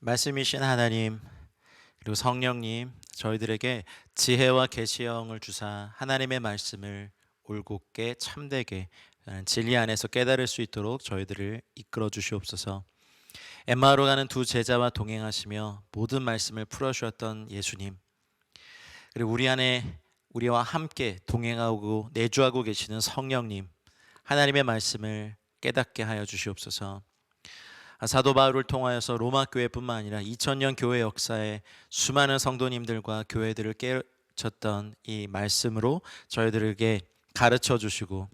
말씀이신 하나님, 그리고 성령님, 저희들에게 지혜와 계시형을 주사 하나님의 말씀을 올곧게 참되게 진리 안에서 깨달을 수 있도록 저희들을 이끌어 주시옵소서. 엠마오로 가는 두 제자와 동행하시며 모든 말씀을 풀어 주셨던 예수님, 그리고 우리 안에 우리와 함께 동행하고 내주하고 계시는 성령님, 하나님의 말씀을 깨닫게 하여 주시옵소서. 사도 바울을 통하여서 로마 교회뿐만 아니라 2000년 교회 역사에 수많은 성도님들과 교회들을 깨우쳤던 이 말씀으로 저희들에게 가르쳐 주시고,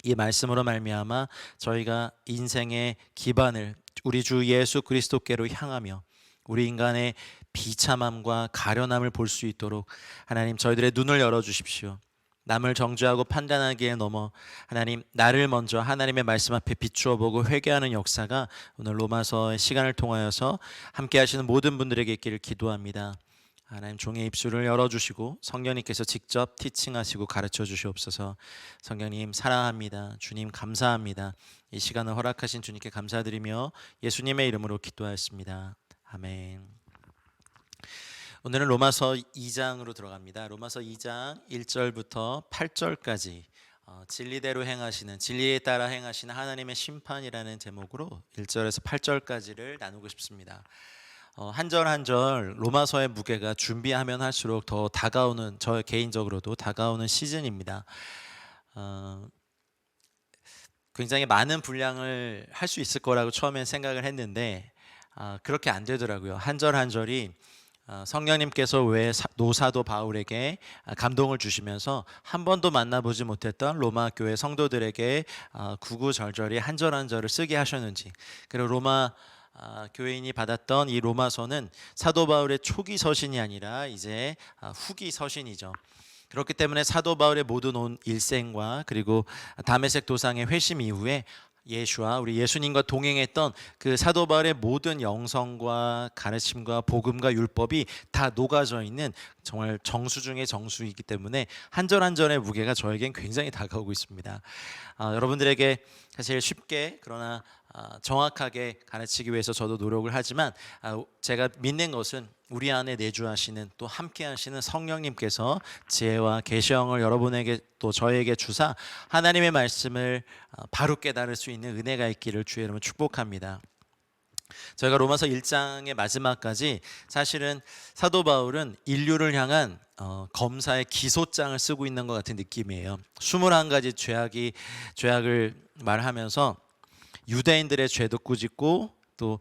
이 말씀으로 말미암아 저희가 인생의 기반을 우리 주 예수 그리스도께로 향하며 우리 인간의 비참함과 가련함을 볼 수 있도록 하나님 저희들의 눈을 열어 주십시오. 남을 정죄하고 판단하기에 넘어 하나님, 나를 먼저 하나님의 말씀 앞에 비추어 보고 회개하는 역사가 오늘 로마서의 시간을 통하여서 함께 하시는 모든 분들에게 있기를 기도합니다. 하나님, 종의 입술을 열어주시고 성령님께서 직접 티칭하시고 가르쳐 주시옵소서. 성령님 사랑합니다. 주님 감사합니다. 이 시간을 허락하신 주님께 감사드리며 예수님의 이름으로 기도하였습니다. 아멘. 오늘은 로마서 2장으로 들어갑니다. 로마서 2장 1절부터 8절까지 진리대로 행하시는, 진리에 따라 행하시는 하나님의 심판이라는 제목으로 1절에서 8절까지를 나누고 싶습니다. 한 절 한 절 로마서의 무게가 준비하면 할수록 더 다가오는, 저 개인적으로도 다가오는 시즌입니다. 굉장히 많은 분량을 할 수 있을 거라고 처음엔 생각을 했는데 그렇게 안 되더라고요. 한 절 한 절이 성령님께서 왜 노사도 바울에게 감동을 주시면서 한 번도 만나보지 못했던 로마 교회 성도들에게 구구절절히 한 절 한 절을 쓰게 하셨는지, 그리고 로마 교회인이 받았던 이 로마서는 사도 바울의 초기 서신이 아니라 이제 후기 서신이죠. 그렇기 때문에 사도 바울의 모든 온 일생과 그리고 다메섹 도상의 회심 이후에 예수와 우리 예수님과 동행했던 그 사도 바울의 모든 영성과 가르침과 복음과 율법이 다 녹아져 있는 정말 정수 중의 정수이기 때문에 한 절 한 절의 무게가 저에겐 굉장히 다가오고 있습니다. 여러분들에게 사실 쉽게 그러나 정확하게 가르치기 위해서 저도 노력을 하지만 제가 믿는 것은 우리 안에 내주하시는, 또 함께 하시는 성령님께서 지혜와 계시형을 여러분에게 또 저에게 주사 하나님의 말씀을 바로 깨달을 수 있는 은혜가 있기를 주의 이름으로 축복합니다. 저희가 로마서 1장의 마지막까지 사실은 사도 바울은 인류를 향한 검사의 기소장을 쓰고 있는 것 같은 느낌이에요. 21가지 죄악을 말하면서 유대인들의 죄도 꾸짖고 또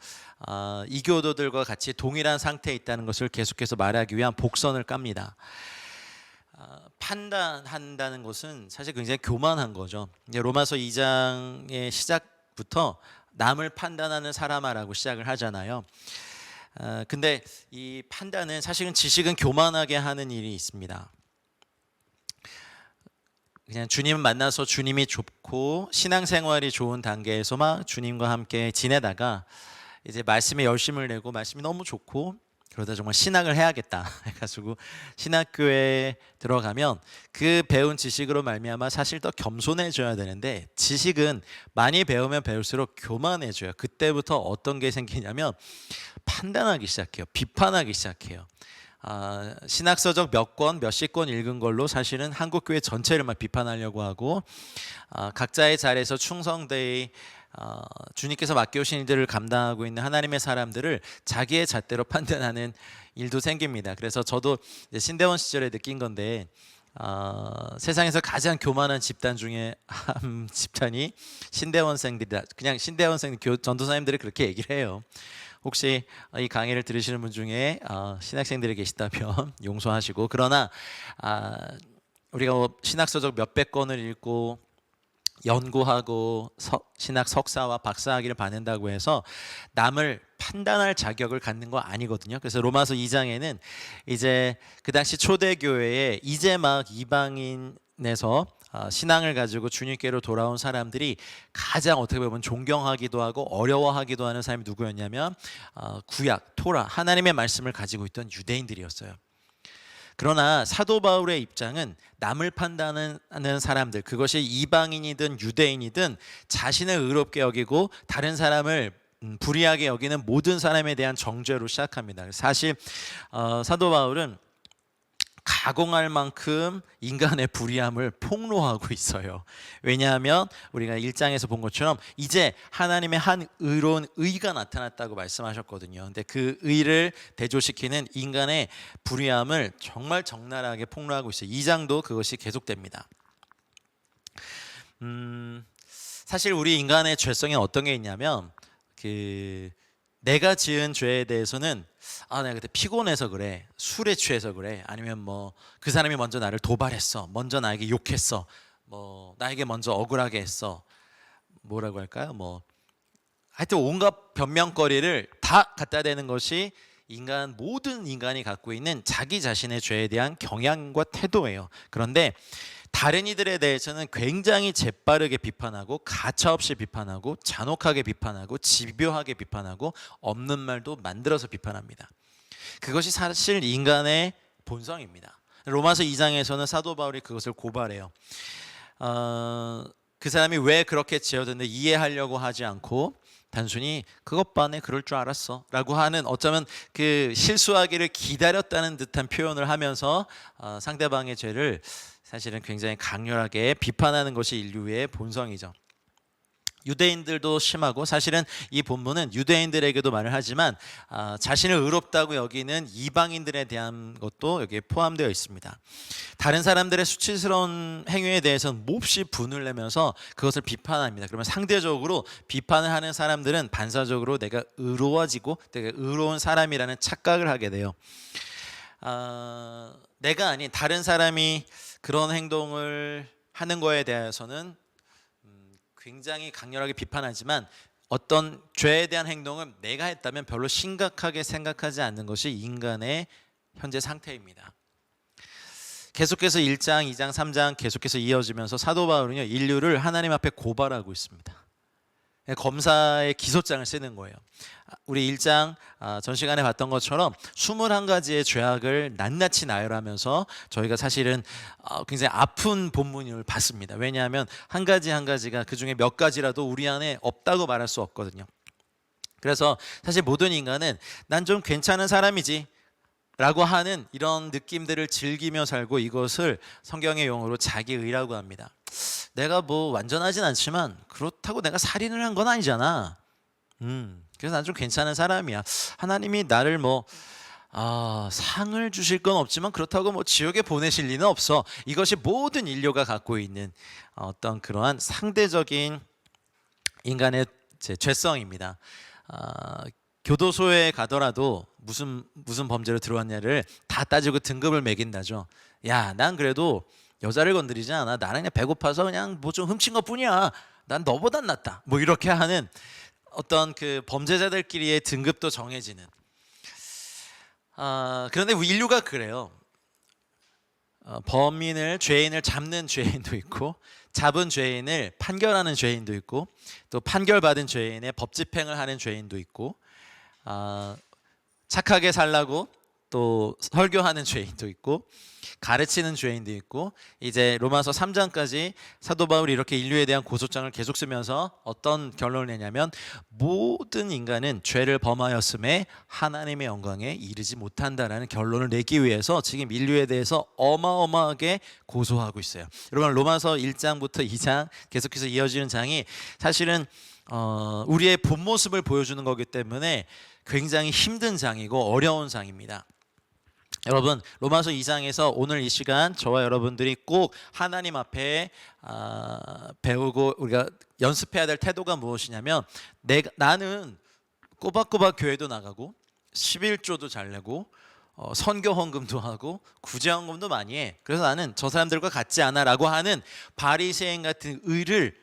이교도들과 같이 동일한 상태에 있다는 것을 계속해서 말하기 위한 복선을 깝니다. 판단한다는 것은 사실 굉장히 교만한 거죠. 로마서 2장의 시작부터 남을 판단하는 사람아라고 시작을 하잖아요. 근데 이 판단은 사실은 지식은 교만하게 하는 일이 있습니다. 그냥 주님 만나서 주님이 좋고 신앙생활이 좋은 단계에서 막 주님과 함께 지내다가 이제 말씀에 열심을 내고 말씀이 너무 좋고 그러다 정말 신학을 해야겠다 해가지고 신학교에 들어가면 그 배운 지식으로 말미암아 사실 더 겸손해져야 되는데, 지식은 많이 배우면 배울수록 교만해져요. 그때부터 어떤 게 생기냐면 판단하기 시작해요. 비판하기 시작해요. 신학서적 몇십 권 읽은 걸로 사실은 한국교회 전체를 막 비판하려고 하고, 각자의 자리에서 충성되이 주님께서 맡겨오신 일들을 감당하고 있는 하나님의 사람들을 자기의 잣대로 판단하는 일도 생깁니다. 그래서 저도 신대원 시절에 느낀 건데, 세상에서 가장 교만한 집단 중에 한 집단이 신대원생들이다. 그냥 신대원생 전도사님들이 그렇게 얘기를 해요. 혹시 이 강의를 들으시는 분 중에 신학생들이 계시다면 용서하시고, 그러나 우리가 신학서적 몇백 권을 읽고 연구하고 신학 석사와 박사학위를 받는다고 해서 남을 판단할 자격을 갖는 거 아니거든요. 그래서 로마서 2장에는 이제 그 당시 초대교회에 이제 막 이방인에서 신앙을 가지고 주님께로 돌아온 사람들이 가장 어떻게 보면 존경하기도 하고 어려워하기도 하는 사람이 누구였냐면 구약, 토라, 하나님의 말씀을 가지고 있던 유대인들이었어요. 그러나 사도 바울의 입장은 남을 판단하는 사람들, 그것이 이방인이든 유대인이든 자신을 의롭게 여기고 다른 사람을 불의하게 여기는 모든 사람에 대한 정죄로 시작합니다. 사실 사도 바울은 가공할 만큼 인간의 불의함을 폭로하고 있어요. 왜냐하면 우리가 1장에서 본 것처럼 이제 하나님의 한 의로운 의가 나타났다고 말씀하셨거든요. 근데 그 의를 대조시키는 인간의 불의함을 정말 적나라하게 폭로하고 있어요. 2장도 그것이 계속됩니다. 사실 우리 인간의 죄성에 어떤 게 있냐면 내가 지은 죄에 대해서는 내가 그때 피곤해서 그래, 술에 취해서 그래, 아니면 뭐 그 사람이 먼저 나를 도발했어, 먼저 나에게 욕했어, 뭐 나에게 먼저 억울하게 했어, 뭐라고 할까요? 뭐 하여튼 온갖 변명거리를 다 갖다 대는 것이 모든 인간이 갖고 있는 자기 자신의 죄에 대한 경향과 태도예요. 그런데 다른 이들에 대해서는 굉장히 재빠르게 비판하고 가차없이 비판하고 잔혹하게 비판하고 집요하게 비판하고 없는 말도 만들어서 비판합니다. 그것이 사실 인간의 본성입니다. 로마서 2장에서는 사도 바울이 그것을 고발해요. 그 사람이 왜 그렇게 지어졌는데 이해하려고 하지 않고 단순히 그것 반에 그럴 줄 알았어 라고 하는, 어쩌면 그 실수하기를 기다렸다는 듯한 표현을 하면서 상대방의 죄를 사실은 굉장히 강렬하게 비판하는 것이 인류의 본성이죠. 유대인들도 심하고, 사실은 이 본문은 유대인들에게도 말을 하지만 자신을 의롭다고 여기는 이방인들에 대한 것도 여기에 포함되어 있습니다. 다른 사람들의 수치스러운 행위에 대해서는 몹시 분을 내면서 그것을 비판합니다. 그러면 상대적으로 비판을 하는 사람들은 반사적으로 내가 의로워지고 내가 의로운 사람이라는 착각을 하게 돼요. 내가 아닌 다른 사람이 그런 행동을 하는 거에 대해서는 굉장히 강렬하게 비판하지만 어떤 죄에 대한 행동을 내가 했다면 별로 심각하게 생각하지 않는 것이 인간의 현재 상태입니다. 계속해서 1장, 2장, 3장 계속해서 이어지면서 사도 바울은요, 인류를 하나님 앞에 고발하고 있습니다. 검사의 기소장을 쓰는 거예요. 우리 1장 전 시간에 봤던 것처럼 21가지의 죄악을 낱낱이 나열하면서 저희가 사실은 굉장히 아픈 본문을 봤습니다. 왜냐하면 한 가지 한 가지가 그중에 몇 가지라도 우리 안에 없다고 말할 수 없거든요. 그래서 사실 모든 인간은 난 좀 괜찮은 사람이지 라고 하는 이런 느낌들을 즐기며 살고, 이것을 성경의 용어로 자기의라고 합니다. 내가 뭐 완전하진 않지만 그렇다고 내가 살인을 한 건 아니잖아. 그래서 난 좀 괜찮은 사람이야. 하나님이 나를 상을 주실 건 없지만 그렇다고 뭐 지옥에 보내실 리는 없어. 이것이 모든 인류가 갖고 있는 어떤 그러한 상대적인 인간의 죄성입니다. 교도소에 가더라도 무슨 범죄로 들어왔냐를 다 따지고 등급을 매긴다죠. 야, 난 그래도 여자를 건드리지 않아. 나는 그냥 배고파서 그냥 뭐 좀 훔친 것뿐이야. 난 너보단 낫다. 뭐 이렇게 하는 어떤 그 범죄자들끼리의 등급도 정해지는. 그런데 인류가 그래요. 죄인을 잡는 죄인도 있고, 잡은 죄인을 판결하는 죄인도 있고, 또 판결받은 죄인의 법 집행을 하는 죄인도 있고, 착하게 살라고 또 설교하는 죄인도 있고, 가르치는 죄인도 있고, 이제 로마서 3장까지 사도 바울이 이렇게 인류에 대한 고소장을 계속 쓰면서 어떤 결론을 내냐면, 모든 인간은 죄를 범하였음에 하나님의 영광에 이르지 못한다라는 결론을 내기 위해서 지금 인류에 대해서 어마어마하게 고소하고 있어요. 여러분, 로마서 1장부터 2장 계속해서 이어지는 장이 사실은 우리의 본 모습을 보여주는 거기 때문에 굉장히 힘든 장이고 어려운 장입니다. 여러분, 로마서 2장에서 오늘 이 시간 저와 여러분들이 꼭 하나님 앞에 배우고 우리가 연습해야 될 태도가 무엇이냐면, 나는 꼬박꼬박 교회도 나가고 11조도 잘 내고 선교 헌금도 하고 구제 헌금도 많이 해. 그래서 나는 저 사람들과 같지 않아 라고 하는 바리새인 같은 의를,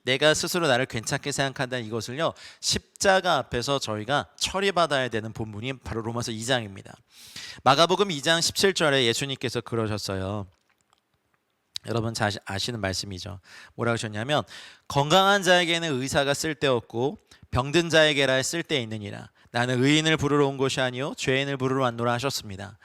내가 스스로 나를 괜찮게 생각한다는 이것을요, 십자가 앞에서 저희가 처리받아야 되는 본문이 바로 로마서 2장입니다. 마가복음 2장 17절에 예수님께서 그러셨어요. 여러분 잘 아시는 말씀이죠. 뭐라고 하셨냐면, 건강한 자에게는 의사가 쓸데없고 병든 자에게라 쓸데있느니라. 나는 의인을 부르러 온 것이 아니요 죄인을 부르러 왔노라 하셨습니다.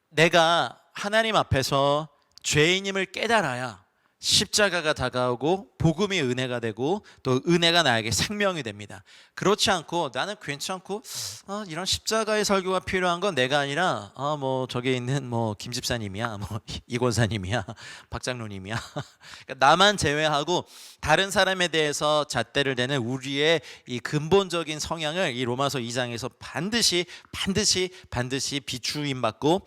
내가 하나님 앞에서 죄인임을 깨달아야 십자가가 다가오고 복음이 은혜가 되고 또 은혜가 나에게 생명이 됩니다. 그렇지 않고 나는 괜찮고 이런 십자가의 설교가 필요한 건 내가 아니라 뭐 저기 있는 뭐 김 집사님이야, 뭐 이 권사님이야, 박 장로님이야. 그러니까 나만 제외하고 다른 사람에 대해서 잣대를 대는 우리의 이 근본적인 성향을 이 로마서 2장에서 반드시 비추임 받고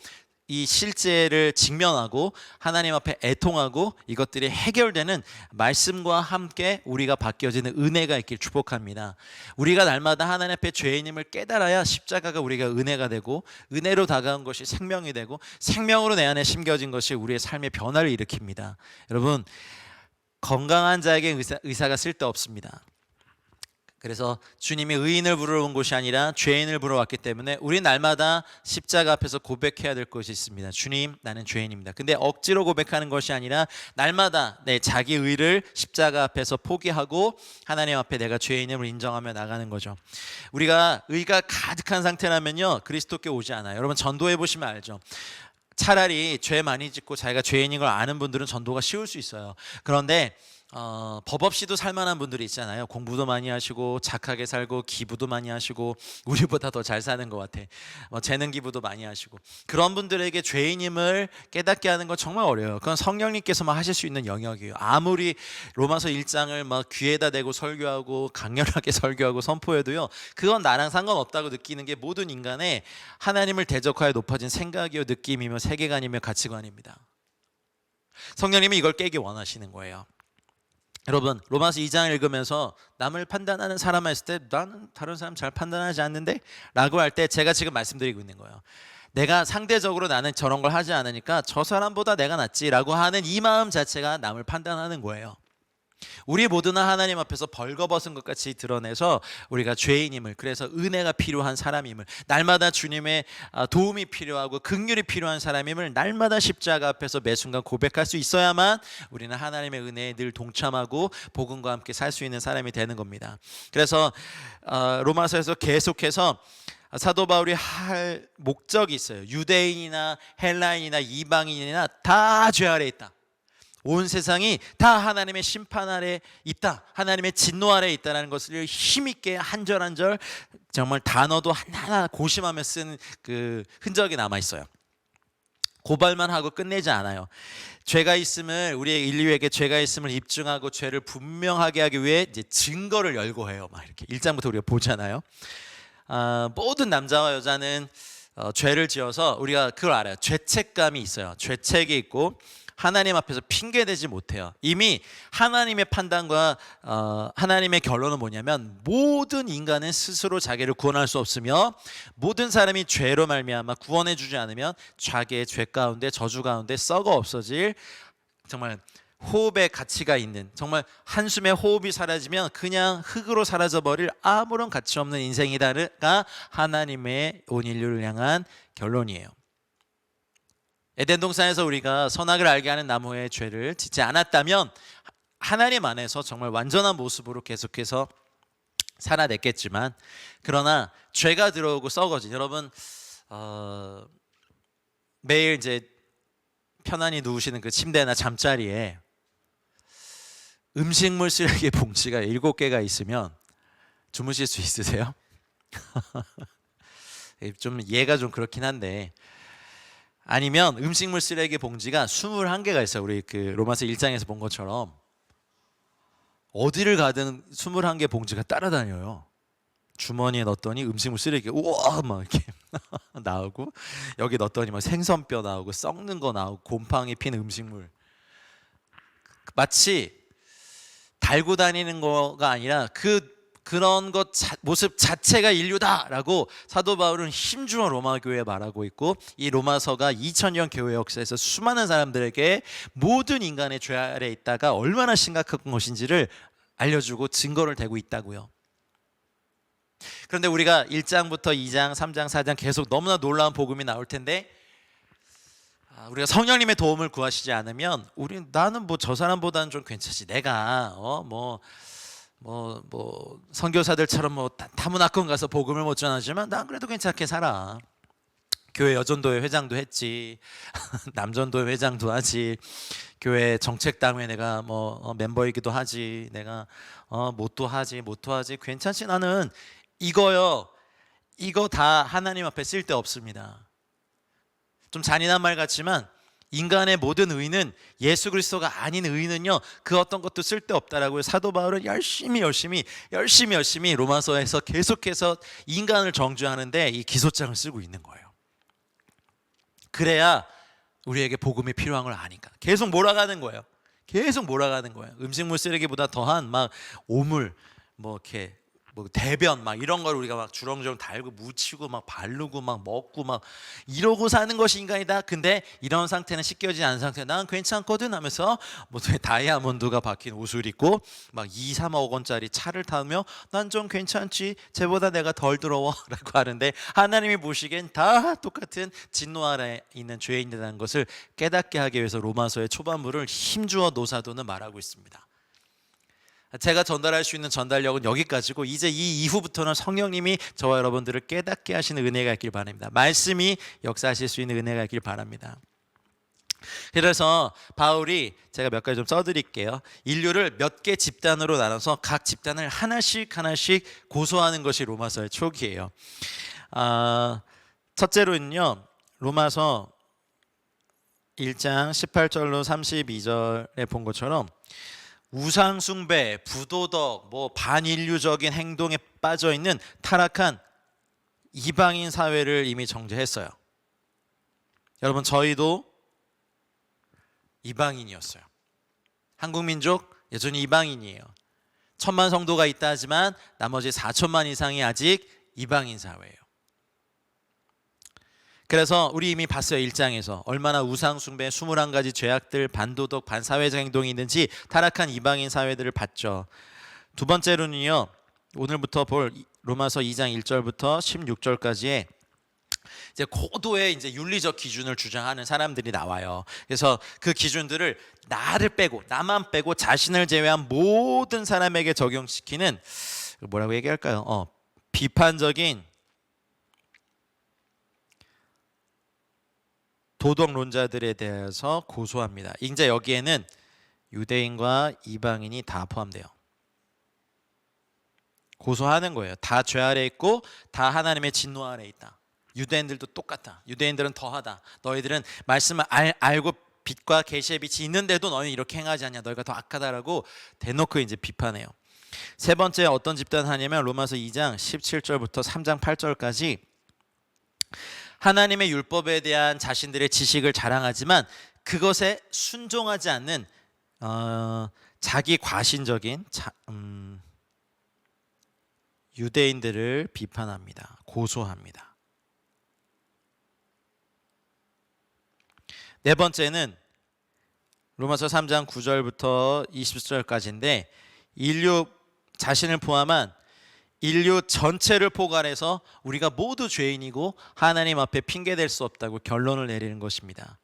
이 실제를 직면하고 하나님 앞에 애통하고 이것들이 해결되는 말씀과 함께 우리가 바뀌어지는 은혜가 있길 축복합니다. 우리가 날마다 하나님 앞에 죄인임을 깨달아야 십자가가 우리가 은혜가 되고 은혜로 다가온 것이 생명이 되고 생명으로 내 안에 심겨진 것이 우리의 삶의 변화를 일으킵니다. 여러분, 건강한 자에게 의사가 쓸데없습니다. 그래서 주님이 의인을 부르러 온 것이 아니라 죄인을 부르러 왔기 때문에 우리 날마다 십자가 앞에서 고백해야 될 것이 있습니다. 주님, 나는 죄인입니다. 근데 억지로 고백하는 것이 아니라 날마다 내 자기 의를 십자가 앞에서 포기하고 하나님 앞에 내가 죄인임을 인정하며 나가는 거죠. 우리가 의가 가득한 상태라면요, 그리스도께 오지 않아요. 여러분, 전도해 보시면 알죠. 차라리 죄 많이 짓고 자기가 죄인인 걸 아는 분들은 전도가 쉬울 수 있어요. 그런데 법 없이도 살만한 분들이 있잖아요. 공부도 많이 하시고 착하게 살고 기부도 많이 하시고 우리보다 더 잘 사는 것 같아. 재능 기부도 많이 하시고 그런 분들에게 죄인임을 깨닫게 하는 건 정말 어려워요. 그건 성령님께서만 하실 수 있는 영역이에요. 아무리 로마서 1장을 막 귀에다 대고 설교하고 강렬하게 설교하고 선포해도요, 그건 나랑 상관없다고 느끼는 게 모든 인간의 하나님을 대적하여 높아진 생각이요, 느낌이며 세계관이며 가치관입니다. 성령님이 이걸 깨기 원하시는 거예요. 여러분, 로마서 2장을 읽으면서 남을 판단하는 사람 했을 때 나는 다른 사람 잘 판단하지 않는데? 라고 할 때 제가 지금 말씀드리고 있는 거예요. 내가 상대적으로 나는 저런 걸 하지 않으니까 저 사람보다 내가 낫지 라고 하는 이 마음 자체가 남을 판단하는 거예요. 우리 모두는 하나님 앞에서 벌거벗은 것 같이 드러내서 우리가 죄인임을, 그래서 은혜가 필요한 사람임을, 날마다 주님의 도움이 필요하고 긍휼이 필요한 사람임을 날마다 십자가 앞에서 매 순간 고백할 수 있어야만 우리는 하나님의 은혜에 늘 동참하고 복음과 함께 살 수 있는 사람이 되는 겁니다. 그래서 로마서에서 계속해서 사도 바울이 할 목적이 있어요. 유대인이나 헬라인이나 이방인이나 다 죄 아래 있다. 온 세상이 다 하나님의 심판 아래 있다, 하나님의 진노 아래 있다는 것을 힘있게 한 절 한 절 정말 단어도 하나하나 고심하며 쓴 그 흔적이 남아있어요. 고발만 하고 끝내지 않아요. 죄가 있음을, 우리의 인류에게 죄가 있음을 입증하고 죄를 분명하게 하기 위해 이제 증거를 열거해요. 막 이렇게 1장부터 우리가 보잖아요. 모든 남자와 여자는 죄를 지어서 우리가 그걸 알아요. 죄책감이 있어요. 죄책이 있고 하나님 앞에서 핑계대지 못해요. 이미 하나님의 판단과 하나님의 결론은 뭐냐면 모든 인간은 스스로 자기를 구원할 수 없으며 모든 사람이 죄로 말미암아 구원해 주지 않으면 자기의 죄 가운데 저주 가운데 썩어 없어질, 정말 호흡의 가치가 있는, 정말 한숨의 호흡이 사라지면 그냥 흙으로 사라져버릴 아무런 가치 없는 인생이다가 하나님의 온 인류를 향한 결론이에요. 에덴 동산에서 우리가 선악을 알게 하는 나무의 죄를 짓지 않았다면 하나님 안에서 정말 완전한 모습으로 계속해서 살아냈겠지만, 그러나 죄가 들어오고 썩어진, 여러분 매일 이제 편안히 누우시는 그 침대나 잠자리에 음식물 쓰레기 봉지가 7개가 있으면 주무실 수 있으세요? 좀 이해가 좀 그렇긴 한데, 아니면 음식물 쓰레기 봉지가 21개가 있어요. 우리 그 로마서 1장에서 본 것처럼 어디를 가든 21개 봉지가 따라다녀요. 주머니에 넣었더니 음식물 쓰레기 우와 막 이렇게 나오고, 여기 넣었더니 막 생선뼈 나오고 썩는 거 나오고 곰팡이 핀 음식물, 마치 달고 다니는 거가 아니라 그런 것 모습 자체가 인류다라고 사도 바울은 힘주어 로마 교회에 말하고 있고, 이 로마서가 2000년 교회 역사에서 수많은 사람들에게 모든 인간의 죄 아래 있다가 얼마나 심각한 것인지를 알려주고 증거를 대고 있다고요. 그런데 우리가 1장부터 2장, 3장, 4장 계속 너무나 놀라운 복음이 나올 텐데, 우리가 성령님의 도움을 구하시지 않으면 나는 뭐 저 사람보다는 좀 괜찮지, 내가 선교사들처럼 뭐 다문화권 가서 복음을 못 전하지만 난 그래도 괜찮게 살아, 교회 여전도회 회장도 했지, 남전도회 회장도 하지, 교회 정책당회 내가 멤버이기도 하지, 내가 못도 하지, 괜찮지. 나는 이거요, 이거 다 하나님 앞에 쓸데 없습니다. 좀 잔인한 말 같지만 인간의 모든 의는 예수 그리스도가 아닌 의는요, 그 어떤 것도 쓸데없다라고 사도 바울은 열심히 로마서에서 계속해서 인간을 정죄하는데 이 기소장을 쓰고 있는 거예요. 그래야 우리에게 복음이 필요한 걸 아니까 계속 몰아가는 거예요. 음식물 쓰레기보다 더한 막 오물, 이렇게 대변 이런 걸 우리가 막 주렁주렁 달고 묻히고 막 바르고 막 먹고 막 이러고 사는 것이 인간이다. 근데 이런 상태는 씻겨지지 않은 상태, 난 괜찮거든 하면서 다이아몬드가 박힌 옷을 입고 막 2, 3억 원짜리 차를 타며 난 좀 괜찮지, 쟤보다 내가 덜 더러워 라고 하는데 하나님이 보시기엔 다 똑같은 진노 아래 있는 죄인이라는 것을 깨닫게 하기 위해서 로마서의 초반부를 힘주어 노사도는 말하고 있습니다. 제가 전달할 수 있는 전달력은 여기까지고, 이제 이 이후부터는 성령님이 저와 여러분들을 깨닫게 하시는 은혜가 있길 바랍니다. 말씀이 역사하실 수 있는 은혜가 있길 바랍니다. 그래서 바울이, 제가 몇 가지 좀 써드릴게요. 인류를 몇 개 집단으로 나눠서 각 집단을 하나씩 고소하는 것이 로마서의 초기예요. 첫째로는요, 로마서 1장 18절로 32절에 본 것처럼 우상숭배, 부도덕, 반인류적인 행동에 빠져있는 타락한 이방인 사회를 이미 정죄했어요. 여러분, 저희도 이방인이었어요. 한국민족 여전히 이방인이에요. 1000만 성도가 있다 하지만 나머지 4천만 이상이 아직 이방인 사회예요. 그래서 우리 이미 봤어요. 1장에서 얼마나 우상숭배, 21가지 죄악들, 반도덕, 반사회적 행동이 있는지 타락한 이방인 사회들을 봤죠. 두 번째로는요, 오늘부터 볼 로마서 2장 1절부터 16절까지의 이제 고도의 이제 윤리적 기준을 주장하는 사람들이 나와요. 그래서 그 기준들을 나만 빼고 자신을 제외한 모든 사람에게 적용시키는, 뭐라고 얘기할까요? 비판적인 도덕론자들에 대해서 고소합니다. 이제 여기에는 유대인과 이방인이 다 포함돼요. 고소하는 거예요. 다 죄 아래 있고 다 하나님의 진노 아래 있다. 유대인들도 똑같다. 유대인들은 더하다. 너희들은 말씀을 알고 빛과 계시의 빛이 있는데도 너희는 이렇게 행하지 않냐. 너희가 더 악하다라고 대놓고 이제 비판해요. 세 번째 어떤 집단 하냐면 로마서 2장 17절부터 3장 8절까지 하나님의 율법에 대한 자신들의 지식을 자랑하지만 그것에 순종하지 않는 자기 과신적인 유대인들을 비판합니다. 고소합니다. 네 번째는 로마서 3장 9절부터 20절까지인데 인류 자신을 포함한 인류 전체를 포괄해서 우리가 모두 죄인이고 하나님 앞에 핑계댈 수 없다고 결론을 내리는 것입니다.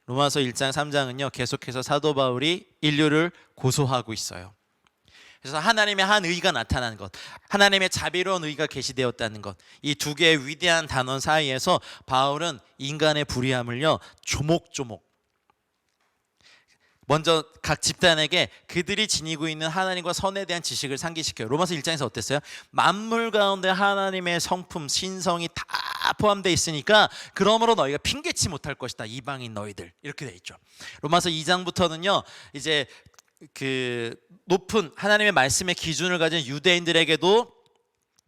로마서 1장 3장은요 계속해서 사도 바울이 인류를 고소하고 있어요. 그래서 하나님의 한 의가 나타나는 것, 하나님의 자비로운 의가 계시되었다는 것, 이 두 개의 위대한 단원 사이에서 바울은 인간의 불의함을요 조목조목 먼저 각 집단에게 그들이 지니고 있는 하나님과 선에 대한 지식을 상기시켜요. 로마서 1장에서 어땠어요? 만물 가운데 하나님의 성품, 신성이 다 포함되어 있으니까 그러므로 너희가 핑계치 못할 것이다. 이방인 너희들. 이렇게 돼 있죠. 로마서 2장부터는요. 이제 그 높은 하나님의 말씀의 기준을 가진 유대인들에게도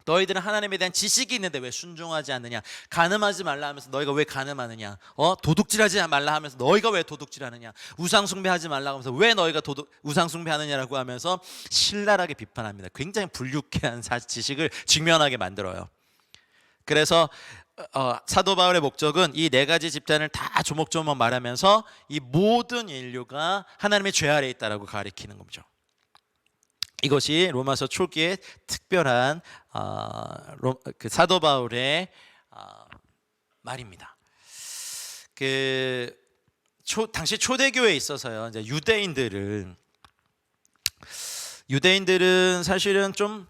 너희들은 하나님에 대한 지식이 있는데 왜 순종하지 않느냐, 간음하지 말라 하면서 너희가 왜 간음하느냐, 도둑질하지 말라 하면서 너희가 왜 도둑질하느냐, 우상숭배하지 말라 하면서 왜 너희가 우상숭배하느냐라고 하면서 신랄하게 비판합니다. 굉장히 불유쾌한 지식을 직면하게 만들어요. 그래서 사도 바울의 목적은 이 네 가지 집단을 다 조목조목 말하면서 이 모든 인류가 하나님의 죄 아래 있다라고 가리키는 거죠. 이것이 로마서 초기의 특별한 그 사도 바울의 말입니다. 당시 초대교회에 있어서요, 이제 유대인들은 사실은 좀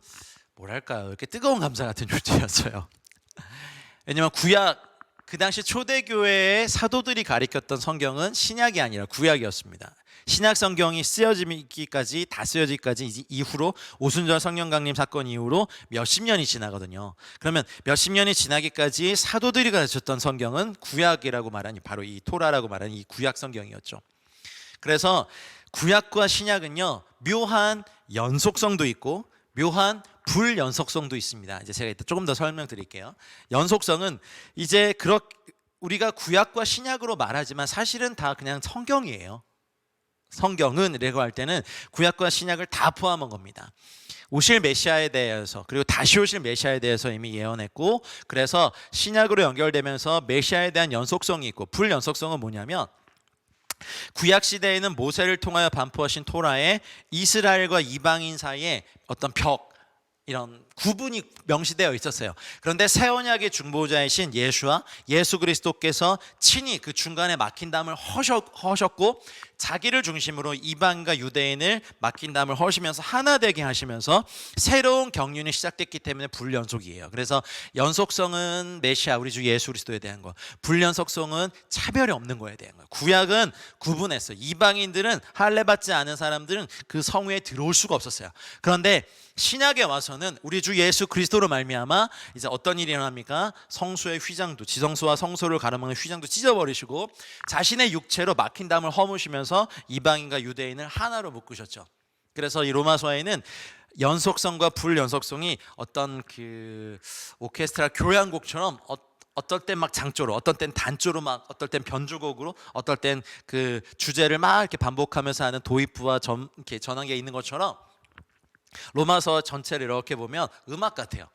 뭐랄까요, 이렇게 뜨거운 감자 같은 존재였어요. 왜냐하면 구약 그 당시 초대교회의 사도들이 가리켰던 성경은 신약이 아니라 구약이었습니다. 신약 성경이 쓰여지기까지 다 쓰여지기까지 이후로 오순절 성령 강림 사건 이후로 몇십 년이 지나거든요. 그러면 몇십 년이 지나기까지 사도들이 가르쳤던 성경은 구약이라고 말하니 바로 이 토라라고 말하는 이 구약 성경이었죠. 그래서 구약과 신약은요, 묘한 연속성도 있고 묘한 불연속성도 있습니다. 이제 제가 이따 조금 더 설명드릴게요. 연속성은 이제 우리가 구약과 신약으로 말하지만 사실은 다 그냥 성경이에요. 성경은 이라고 할 때는 구약과 신약을 다 포함한 겁니다. 오실 메시아에 대해서, 그리고 다시 오실 메시아에 대해서 이미 예언했고, 그래서 신약으로 연결되면서 메시아에 대한 연속성이 있고, 불연속성은 뭐냐면 구약 시대에는 모세를 통하여 반포하신 토라에 이스라엘과 이방인 사이에 어떤 벽, 이런 구분이 명시되어 있었어요. 그런데 새 언약의 중보자이신 예수 그리스도께서 친히 그 중간에 막힌 담을 허셨고, 자기를 중심으로 이방인과 유대인을 막힌 담을 허시면서 하나 되게 하시면서 새로운 경륜이 시작됐기 때문에 불연속이에요. 그래서 연속성은 메시아 우리 주 예수 그리스도에 대한 거, 불연속성은 차별이 없는 거에 대한 거예요. 구약은 구분했어요. 이방인들은 할례 받지 않은 사람들은 그 성회에 들어올 수가 없었어요. 그런데 신약에 와서는 우리 주 예수 그리스도로 말미암아 이제 어떤 일이 일어납니까? 성소의 휘장도, 지성소와 성소를 가로막는 휘장도 찢어버리시고 자신의 육체로 막힌 담을 허무시면서 이방인과 유대인을 하나로 묶으셨죠. 그래서 이 로마서에는 연속성과 불연속성이 어떤 그 오케스트라 교향곡처럼 어떨 땐 막 장조로, 어떨 땐 단조로, 막 어떨 땐 변주곡으로, 어떨 땐 그 주제를 막 이렇게 반복하면서 하는 도입부와 이렇게 전환기가 있는 것처럼 로마서 전체를 이렇게 보면 음악 같아요.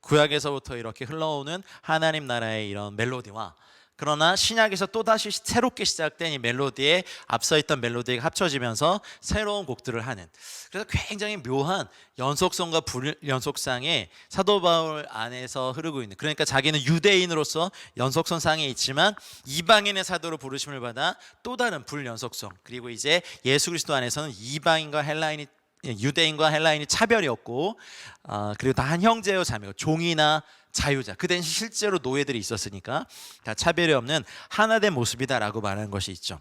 구약에서부터 이렇게 흘러오는 하나님 나라의 이런 멜로디와, 그러나 신약에서 또다시 새롭게 시작된 이 멜로디에 앞서 있던 멜로디가 합쳐지면서 새로운 곡들을 하는, 그래서 굉장히 묘한 연속성과 불연속상의 사도 바울 안에서 흐르고 있는, 그러니까 자기는 유대인으로서 연속성상에 있지만 이방인의 사도로 부르심을 받아 또 다른 불연속성, 그리고 이제 예수 그리스도 안에서는 이방인과 헬라인이, 유대인과 헬라인이 차별이 없고, 그리고 다 한 형제요 자매요, 종이나 자유자, 그 대신 실제로 노예들이 있었으니까 다 차별이 없는 하나된 모습이다라고 말하는 것이 있죠.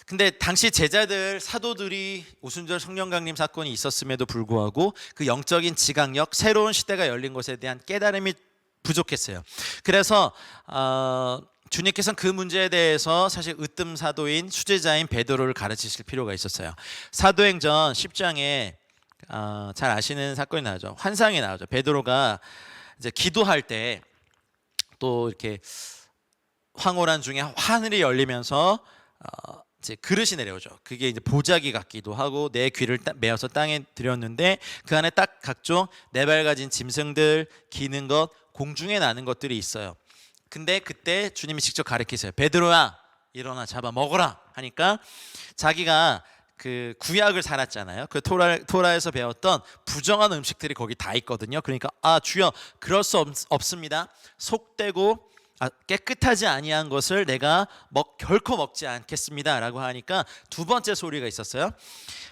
근데 당시 제자들, 사도들이 오순절 성령 강림 사건이 있었음에도 불구하고 그 영적인 지각력, 새로운 시대가 열린 것에 대한 깨달음이 부족했어요. 그래서 주님께서는 그 문제에 대해서 사실 으뜸 사도인 수제자인 베드로를 가르치실 필요가 있었어요. 사도행전 10장에 잘 아시는 사건이 나오죠. 환상이 나오죠. 베드로가 이제 기도할 때 또 이렇게 황홀한 중에 하늘이 열리면서 이제 그릇이 내려오죠. 그게 이제 보자기 같기도 하고, 내 귀를 메어서 땅에 들였는데 그 안에 딱 각종 네 발 가진 짐승들, 기는 것, 공중에 나는 것들이 있어요. 근데 그때 주님이 직접 가르치세요. 베드로야, 일어나 잡아 먹어라 하니까, 자기가 그 구약을 살았잖아요. 그 토라에서 배웠던 부정한 음식들이 거기 다 있거든요. 그러니까 주여, 그럴 수 없습니다. 속되고 깨끗하지 아니한 것을 내가 결코 먹지 않겠습니다라고 하니까 두 번째 소리가 있었어요.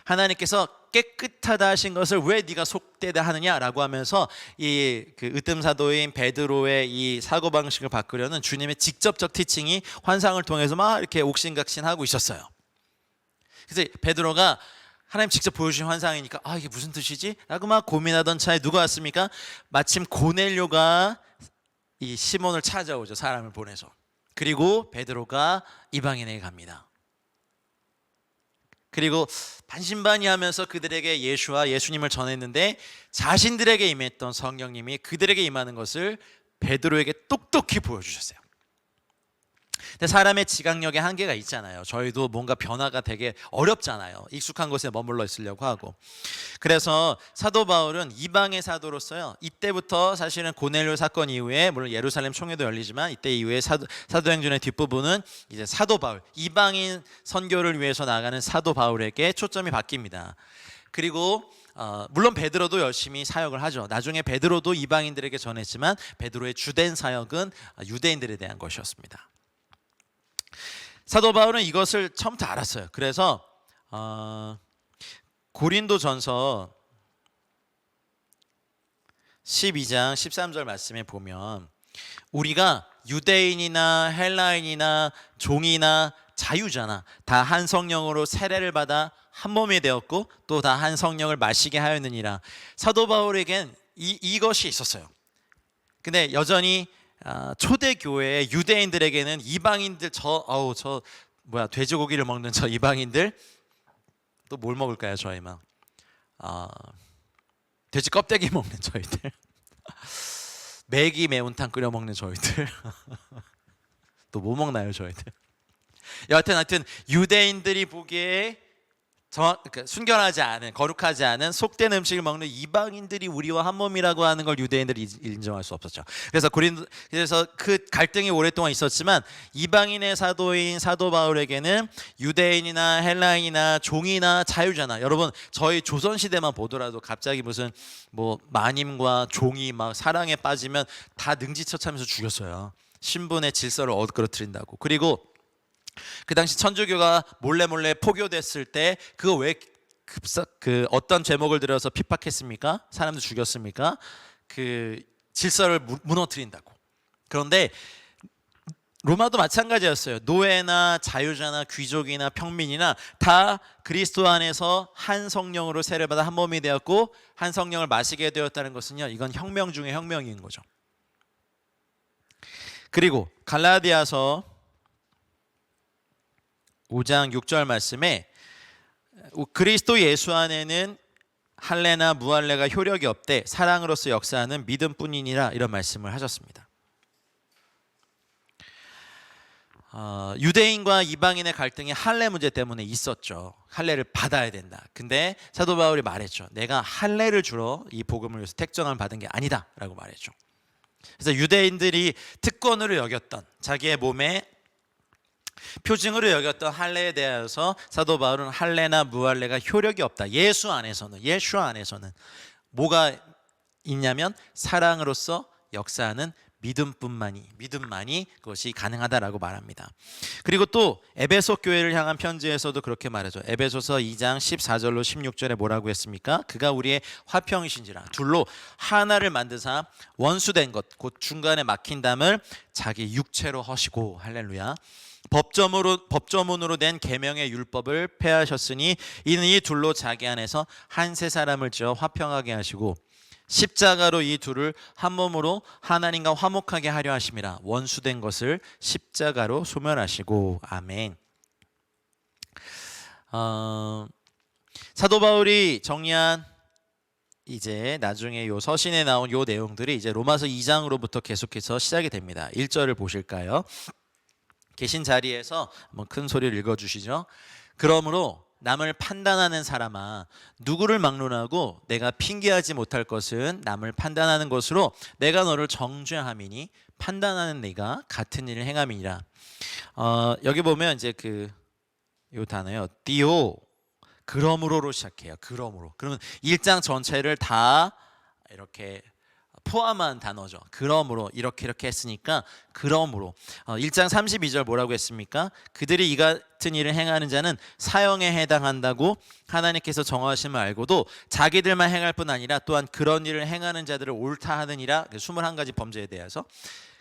하나님께서 깨끗하다 하신 것을 왜 네가 속되다 하느냐라고 하면서 이 그 으뜸 사도인 베드로의 이 사고 방식을 바꾸려는 주님의 직접적 티칭이 환상을 통해서 막 이렇게 옥신각신하고 있었어요. 그래서 베드로가 하나님 직접 보여주신 환상이니까 이게 무슨 뜻이지? 라고 막 고민하던 차에 누가 왔습니까? 마침 고넬료가 이 시몬을 찾아오죠. 사람을 보내서. 그리고 베드로가 이방인에게 갑니다. 그리고 반신반의하면서 그들에게 예수님을 전했는데, 자신들에게 임했던 성령님이 그들에게 임하는 것을 베드로에게 똑똑히 보여주셨어요. 근데 사람의 지각력에 한계가 있잖아요. 저희도 뭔가 변화가 되게 어렵잖아요. 익숙한 곳에 머물러 있으려고 하고. 그래서 사도 바울은 이방의 사도로서요, 이때부터 사실은 고넬료 사건 이후에, 물론 예루살렘 총회도 열리지만 이때 이후에 사도행전의 뒷부분은 이제 사도 바울, 이방인 선교를 위해서 나가는 사도 바울에게 초점이 바뀝니다. 그리고 물론 베드로도 열심히 사역을 하죠. 나중에 베드로도 이방인들에게 전했지만 베드로의 주된 사역은 유대인들에 대한 것이었습니다. 사도 바울은 이것을 처음부터 알았어요. 그래서 고린도전서 12장 13절 말씀에 보면 우리가 유대인이나 헬라인이나 종이나 자유자나 다 한 성령으로 세례를 받아 한 몸이 되었고 또 다 한 성령을 마시게 하였느니라. 사도 바울에겐 이것이 있었어요. 근데 여전히 초대 교회의 유대인들에게는 이방인들 저 돼지고기를 먹는 저 이방인들 또 뭘 먹을까요? 저희 막 돼지 껍데기 먹는 저희들 매기 매운탕 끓여 먹는 저희들 또 뭐 먹나요 저희들? 하여튼 유대인들이 보기에 순결하지 않은, 거룩하지 않은 속된 음식을 먹는 이방인들이 우리와 한 몸이라고 하는 걸 유대인들이 인정할 수 없었죠. 그래서 그 갈등이 오랫동안 있었지만 이방인의 사도인 사도 바울에게는 유대인이나 헬라인이나 종이나 자유자나, 여러분 저희 조선 시대만 보더라도 갑자기 무슨 뭐 마님과 종이 막 사랑에 빠지면 다 능지처참해서 죽였어요. 신분의 질서를 얻어뜨린다고. 그리고 그 당시 천주교가 몰래 포교됐을 때 그거 왜 어떤 제목을 들여서 핍박했습니까? 사람들 죽였습니까? 그 질서를 무너뜨린다고. 그런데 로마도 마찬가지였어요. 노예나 자유자나 귀족이나 평민이나 다 그리스도 안에서 한 성령으로 세례를 받아 한 몸이 되었고 한 성령을 마시게 되었다는 것은요, 이건 혁명 중에 혁명인 거죠. 그리고 갈라디아서 5장 6절 말씀에 그리스도 예수 안에는 할례나 무할례가 효력이 없되 사랑으로서 역사하는 믿음뿐이니라, 이런 말씀을 하셨습니다. 유대인과 이방인의 갈등이 할례 문제 때문에 있었죠. 할례를 받아야 된다. 근데 사도 바울이 말했죠. 내가 할례를 주러 이 복음을 위해서 택정을 받은 게 아니다 라고 말했죠. 그래서 유대인들이 특권으로 여겼던, 자기의 몸에 표징으로 여겼던 할례에 대해서 사도 바울은 할례나 무할례가 효력이 없다. 예수 안에서는 뭐가 있냐면 사랑으로서 역사하는 믿음만이 그것이 가능하다라고 말합니다. 그리고 또 에베소 교회를 향한 편지에서도 그렇게 말하죠. 에베소서 2장 14절로 16절에 뭐라고 했습니까? 그가 우리의 화평이신지라 둘로 하나를 만드사 원수된 것 곧 중간에 막힌 담을 자기 육체로 허시고, 할렐루야, 법조문으로 낸 계명의 율법을 폐하셨으니 이는 이 둘로 자기 안에서 한 세 사람을 지어 화평하게 하시고 십자가로 이 둘을 한 몸으로 하나님과 화목하게 하려 하심이라. 원수된 것을 십자가로 소멸하시고. 아멘. 사도 바울이 정리한 이제 나중에 요 서신에 나온 요 내용들이 이제 로마서 2장으로부터 계속해서 시작이 됩니다. 1절을 보실까요? 계신 자리에서 한번 큰 소리를 읽어주시죠. 그러므로 남을 판단하는 사람아, 누구를 막론하고 내가 핑계하지 못할 것은 남을 판단하는 것으로 내가 너를 정죄함이니 판단하는 네가 같은 일을 행함이니라. 여기 보면 이제 요 단어요, 띠오, 그러므로로 시작해요. 그러므로. 그러면 1장 전체를 다 이렇게 포함한 단어죠. 그러므로 이렇게 했으니까 그러므로 1장 32절 뭐라고 했습니까? 그들이 이 같은 일을 행하는 자는 사형에 해당한다고 하나님께서 정하심을 알고도 자기들만 행할 뿐 아니라 또한 그런 일을 행하는 자들을 옳다 하느니라. 21가지 범죄에 대해서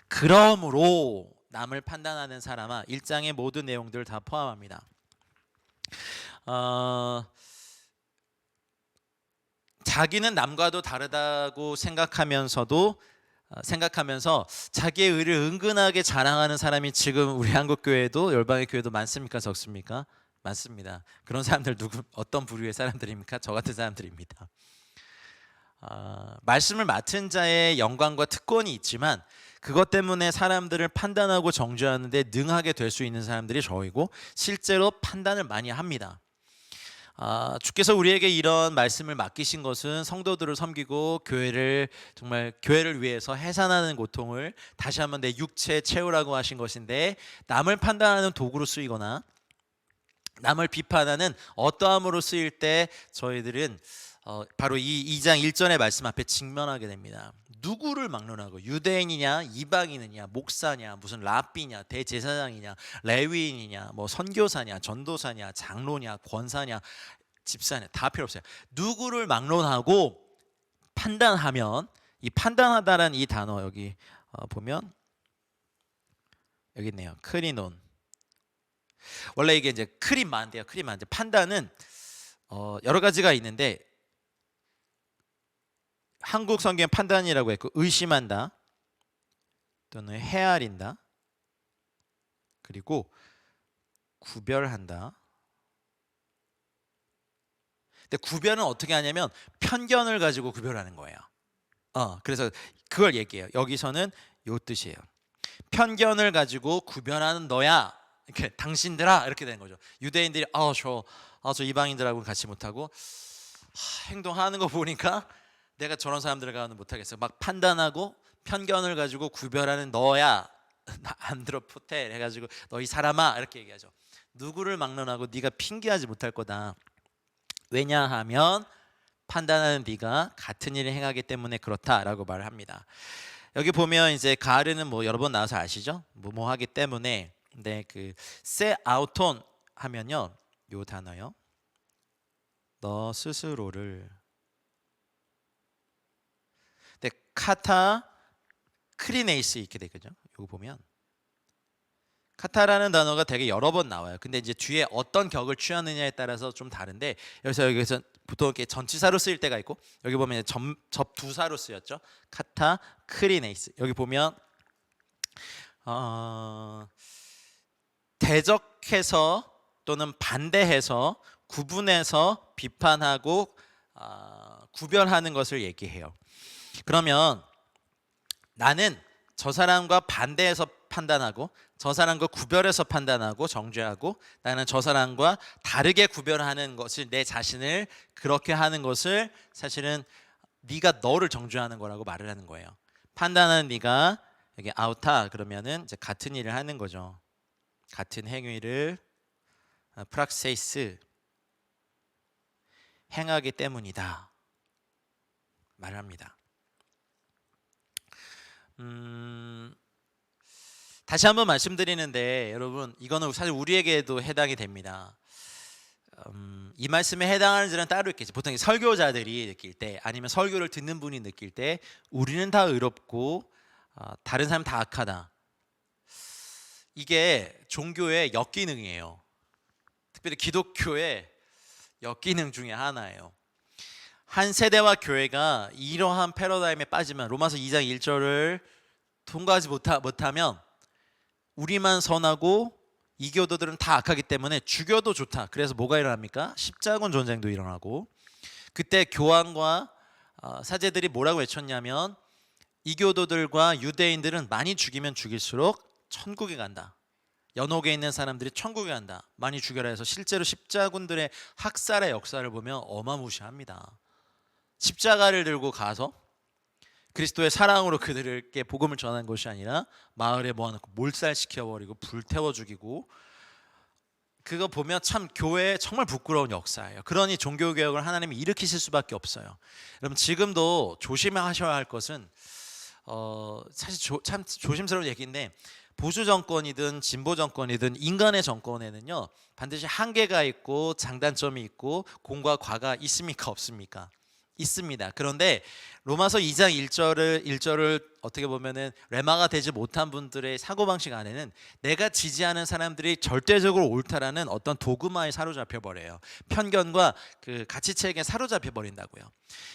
그러므로 남을 판단하는 사람아, 1장의 모든 내용들을 다 포함합니다. 자기는 남과도 다르다고 생각하면서 자기의 의를 은근하게 자랑하는 사람이 지금 우리 한국 교회도 열방의 교회도 많습니까? 적습니까? 많습니다. 그런 사람들 어떤 부류의 사람들입니까? 저 같은 사람들입니다. 말씀을 맡은 자의 영광과 특권이 있지만 그것 때문에 사람들을 판단하고 정죄하는 데 능하게 될 수 있는 사람들이 저이고 실제로 판단을 많이 합니다. 주께서 우리에게 이런 말씀을 맡기신 것은 성도들을 섬기고 교회를 위해서 해산하는 고통을 다시 한번 내 육체에 채우라고 하신 것인데, 남을 판단하는 도구로 쓰이거나 남을 비판하는 어떠함으로 쓰일 때 저희들은 바로 이 2장 1절의 말씀 앞에 직면하게 됩니다. 누구를 막론하고, 유대인이냐 이방인이냐 목사냐 무슨 랍비냐 대제사장이냐 레위인이냐 뭐 선교사냐 전도사냐 장로냐 권사냐 집사냐 다 필요 없어요. 누구를 막론하고 판단하면, 이 판단하다라는 이 단어 여기 보면 여기 있네요. 크리논. 원래 이게 이제 크리마인데요. 크리마인데 판단은 여러 가지가 있는데 한국 성경 판단이라고 했고 의심한다 또는 헤아린다 그리고 구별한다. 근데 구별은 어떻게 하냐면 편견을 가지고 구별하는 거예요. 그래서 그걸 얘기해요. 여기서는 요 뜻이에요. 편견을 가지고 구별하는 너야. 이렇게 당신들아 이렇게 되는 거죠. 유대인들이 저 이방인들하고는 같이 못하고 행동하는 거 보니까 내가 저런 사람들과는 못하겠어. 막 판단하고 편견을 가지고 구별하는 너야. 안드로포텔 해가지고 너희 사람아 이렇게 얘기하죠. 누구를 막론하고 네가 핑계하지 못할 거다. 왜냐하면 판단하는 네가 같은 일을 행하기 때문에 그렇다라고 말을 합니다. 여기 보면 이제 가르는 뭐 여러 번 나와서 아시죠? 뭐 하기 때문에. 근데 그 세아우톤 하면요, 요 단어요. 너 스스로를. 근데 카타 크리네이스 이렇게 되거든요. 요거 보면 카타라는 단어가 되게 여러 번 나와요. 근데 이제 뒤에 어떤 격을 취하느냐에 따라서 좀 다른데 여기서 보통 이렇게 전치사로 쓰일 때가 있고 여기 보면 접두사로 쓰였죠. 카타 크리네이스. 여기 보면 대적해서 또는 반대해서 구분해서 비판하고 구별하는 것을 얘기해요. 그러면 나는 저 사람과 반대해서 판단하고 저 사람과 구별해서 판단하고 정죄하고 나는 저 사람과 다르게 구별하는 것을 내 자신을 그렇게 하는 것을 사실은 네가 너를 정죄하는 거라고 말을 하는 거예요. 판단하는 네가 여기 아우타 그러면은 이제 같은 일을 하는 거죠. 같은 행위를 프락세이스 행하기 때문이다 말합니다. 다시 한번 말씀드리는데 여러분 이거는 사실 우리에게도 해당이 됩니다. 이 말씀에 해당하는 줄은 따로 있겠지. 보통 설교자들이 느낄 때 아니면 설교를 듣는 분이 느낄 때 우리는 다 의롭고 다른 사람 다 악하다. 이게 종교의 역기능이에요. 특별히 기독교의 역기능 중에 하나예요. 한 세대와 교회가 이러한 패러다임에 빠지면 로마서 2장 1절을 통과하지 못하면 우리만 선하고 이교도들은 다 악하기 때문에 죽여도 좋다. 그래서 뭐가 일어납니까? 십자군 전쟁도 일어나고 그때 교황과 사제들이 뭐라고 외쳤냐면 이교도들과 유대인들은 많이 죽이면 죽일수록 천국에 간다. 연옥에 있는 사람들이 천국에 간다. 많이 죽여라 해서 실제로 십자군들의 학살의 역사를 보면 어마무시합니다. 십자가를 들고 가서 그리스도의 사랑으로 그들에게 복음을 전한 것이 아니라 마을에 모아놓고 몰살시켜버리고 불태워 죽이고 그거 보면 참 교회에 정말 부끄러운 역사예요. 그러니 종교개혁을 하나님이 일으키실 수밖에 없어요. 여러분 지금도 조심하셔야 할 것은 사실 참 조심스러운 얘기인데 보수 정권이든 진보 정권이든 인간의 정권에는요 반드시 한계가 있고 장단점이 있고 공과 과가 있습니까 없습니까? 있습니다. 그런데 로마서 2장 1절을 어떻게 보면은 레마가 되지 못한 분들의 사고방식 안에는 내가 지지하는 사람들이 절대적으로 옳다라는 어떤 도그마에 사로잡혀 버려요. 편견과 그 가치체계에 사로잡혀 버린다고요.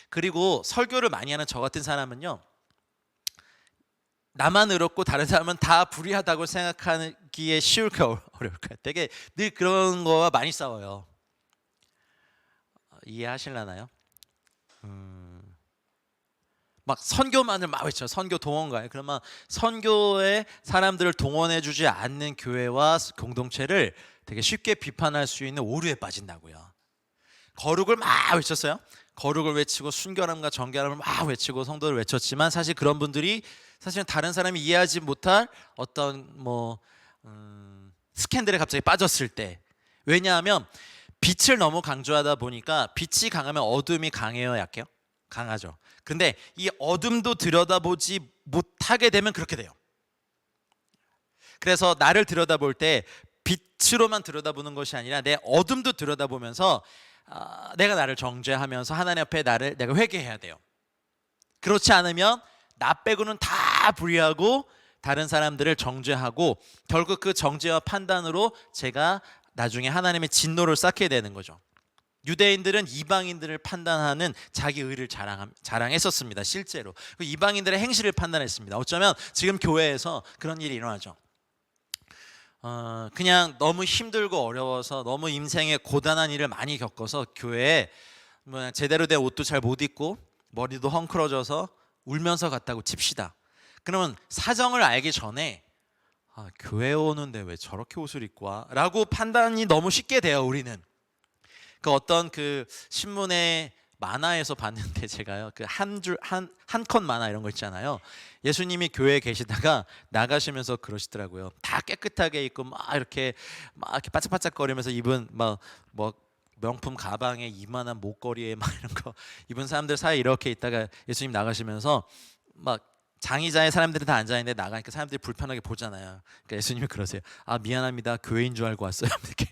그리고 설교를 많이 하는 저 같은 사람은요 나만 의롭고 다른 사람은 다 불의하다고 생각하기에 쉬울까 어려울까 되게 늘 그런 거와 많이 싸워요. 이해하실라나요? 막 선교만을 막 외쳐. 선교 동원가요. 그러면 선교에 사람들을 동원해 주지 않는 교회와 공동체를 되게 쉽게 비판할 수 있는 오류에 빠진다고요. 거룩을 막 외쳤어요. 거룩을 외치고 순결함과 정결함을 막 외치고 성도를 외쳤지만 사실 그런 분들이 사실은 다른 사람이 이해하지 못할 어떤 스캔들에 갑자기 빠졌을 때 왜냐하면 빛을 너무 강조하다 보니까 빛이 강하면 어둠이 강해요 약해요? 강하죠. 근데 이 어둠도 들여다보지 못하게 되면 그렇게 돼요. 그래서 나를 들여다볼 때 빛으로만 들여다보는 것이 아니라 내 어둠도 들여다보면서 내가 나를 정죄하면서 하나님 앞에 내가 회개해야 돼요. 그렇지 않으면 나 빼고는 다 다 불의하고 다른 사람들을 정죄하고 결국 그 정죄와 판단으로 제가 나중에 하나님의 진노를 쌓게 되는 거죠. 유대인들은 이방인들을 판단하는 자기 의를 자랑했었습니다. 실제로 그 이방인들의 행실을 판단했습니다. 어쩌면 지금 교회에서 그런 일이 일어나죠. 그냥 너무 힘들고 어려워서 너무 인생에 고단한 일을 많이 겪어서 교회에 뭐 제대로 된 옷도 잘 못 입고 머리도 헝클어져서 울면서 갔다고 칩시다. 그러면 사정을 알기 전에 교회 오는데 왜 저렇게 옷을 입고 와? 라고 판단이 너무 쉽게 돼요. 우리는 그 어떤 그 신문에 만화에서 봤는데 제가요 그 한 컷 만화 이런 거 있잖아요. 예수님이 교회에 계시다가 나가시면서 그러시더라고요. 다 깨끗하게 입고 막 이렇게 반짝반짝거리면서 입은 막 뭐 명품 가방에 이만한 목걸이에 막 이런 거 입은 사람들 사이에 이렇게 있다가 예수님 나가시면서 막 장의자의 사람들은 다 앉아 있는데 나가니까 사람들이 불편하게 보잖아요. 그러니까 예수님이 그러세요. 미안합니다. 교회인 줄 알고 왔어요. 이렇게.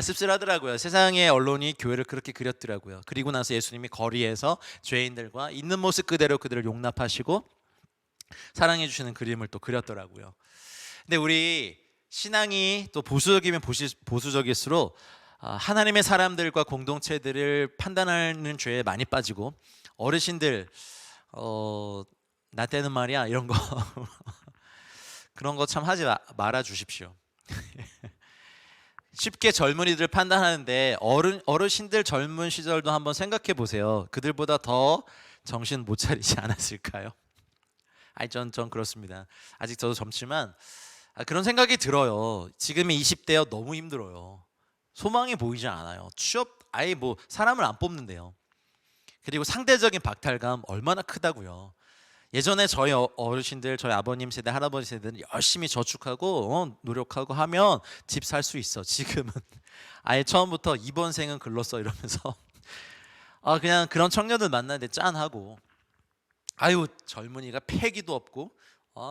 씁쓸하더라고요. 세상의 언론이 교회를 그렇게 그렸더라고요. 그리고 나서 예수님이 거리에서 죄인들과 있는 모습 그대로 그들을 용납하시고 사랑해 주시는 그림을 또 그렸더라고요. 근데 우리 신앙이 또 보수적이면 보수적일수록 하나님의 사람들과 공동체들을 판단하는 죄에 많이 빠지고 어르신들 나 때는 말이야 이런 거 그런 거 참 하지 말아 주십시오. 쉽게 젊은이들 판단하는데 어르신들 젊은 시절도 한번 생각해 보세요. 그들보다 더 정신 못 차리지 않았을까요? 전 그렇습니다. 아직 저도 젊지만 그런 생각이 들어요. 지금의 20대요 너무 힘들어요. 소망이 보이지 않아요. 취업 아예 뭐 사람을 안 뽑는데요. 그리고 상대적인 박탈감 얼마나 크다고요. 예전에 저희 어르신들, 저희 아버님 세대, 할아버지 세대는 열심히 저축하고 노력하고 하면 집 살 수 있어. 지금은 아예 처음부터 이번 생은 글렀어 이러면서 그냥 그런 청년들 만나는데 짠하고 젊은이가 패기도 없고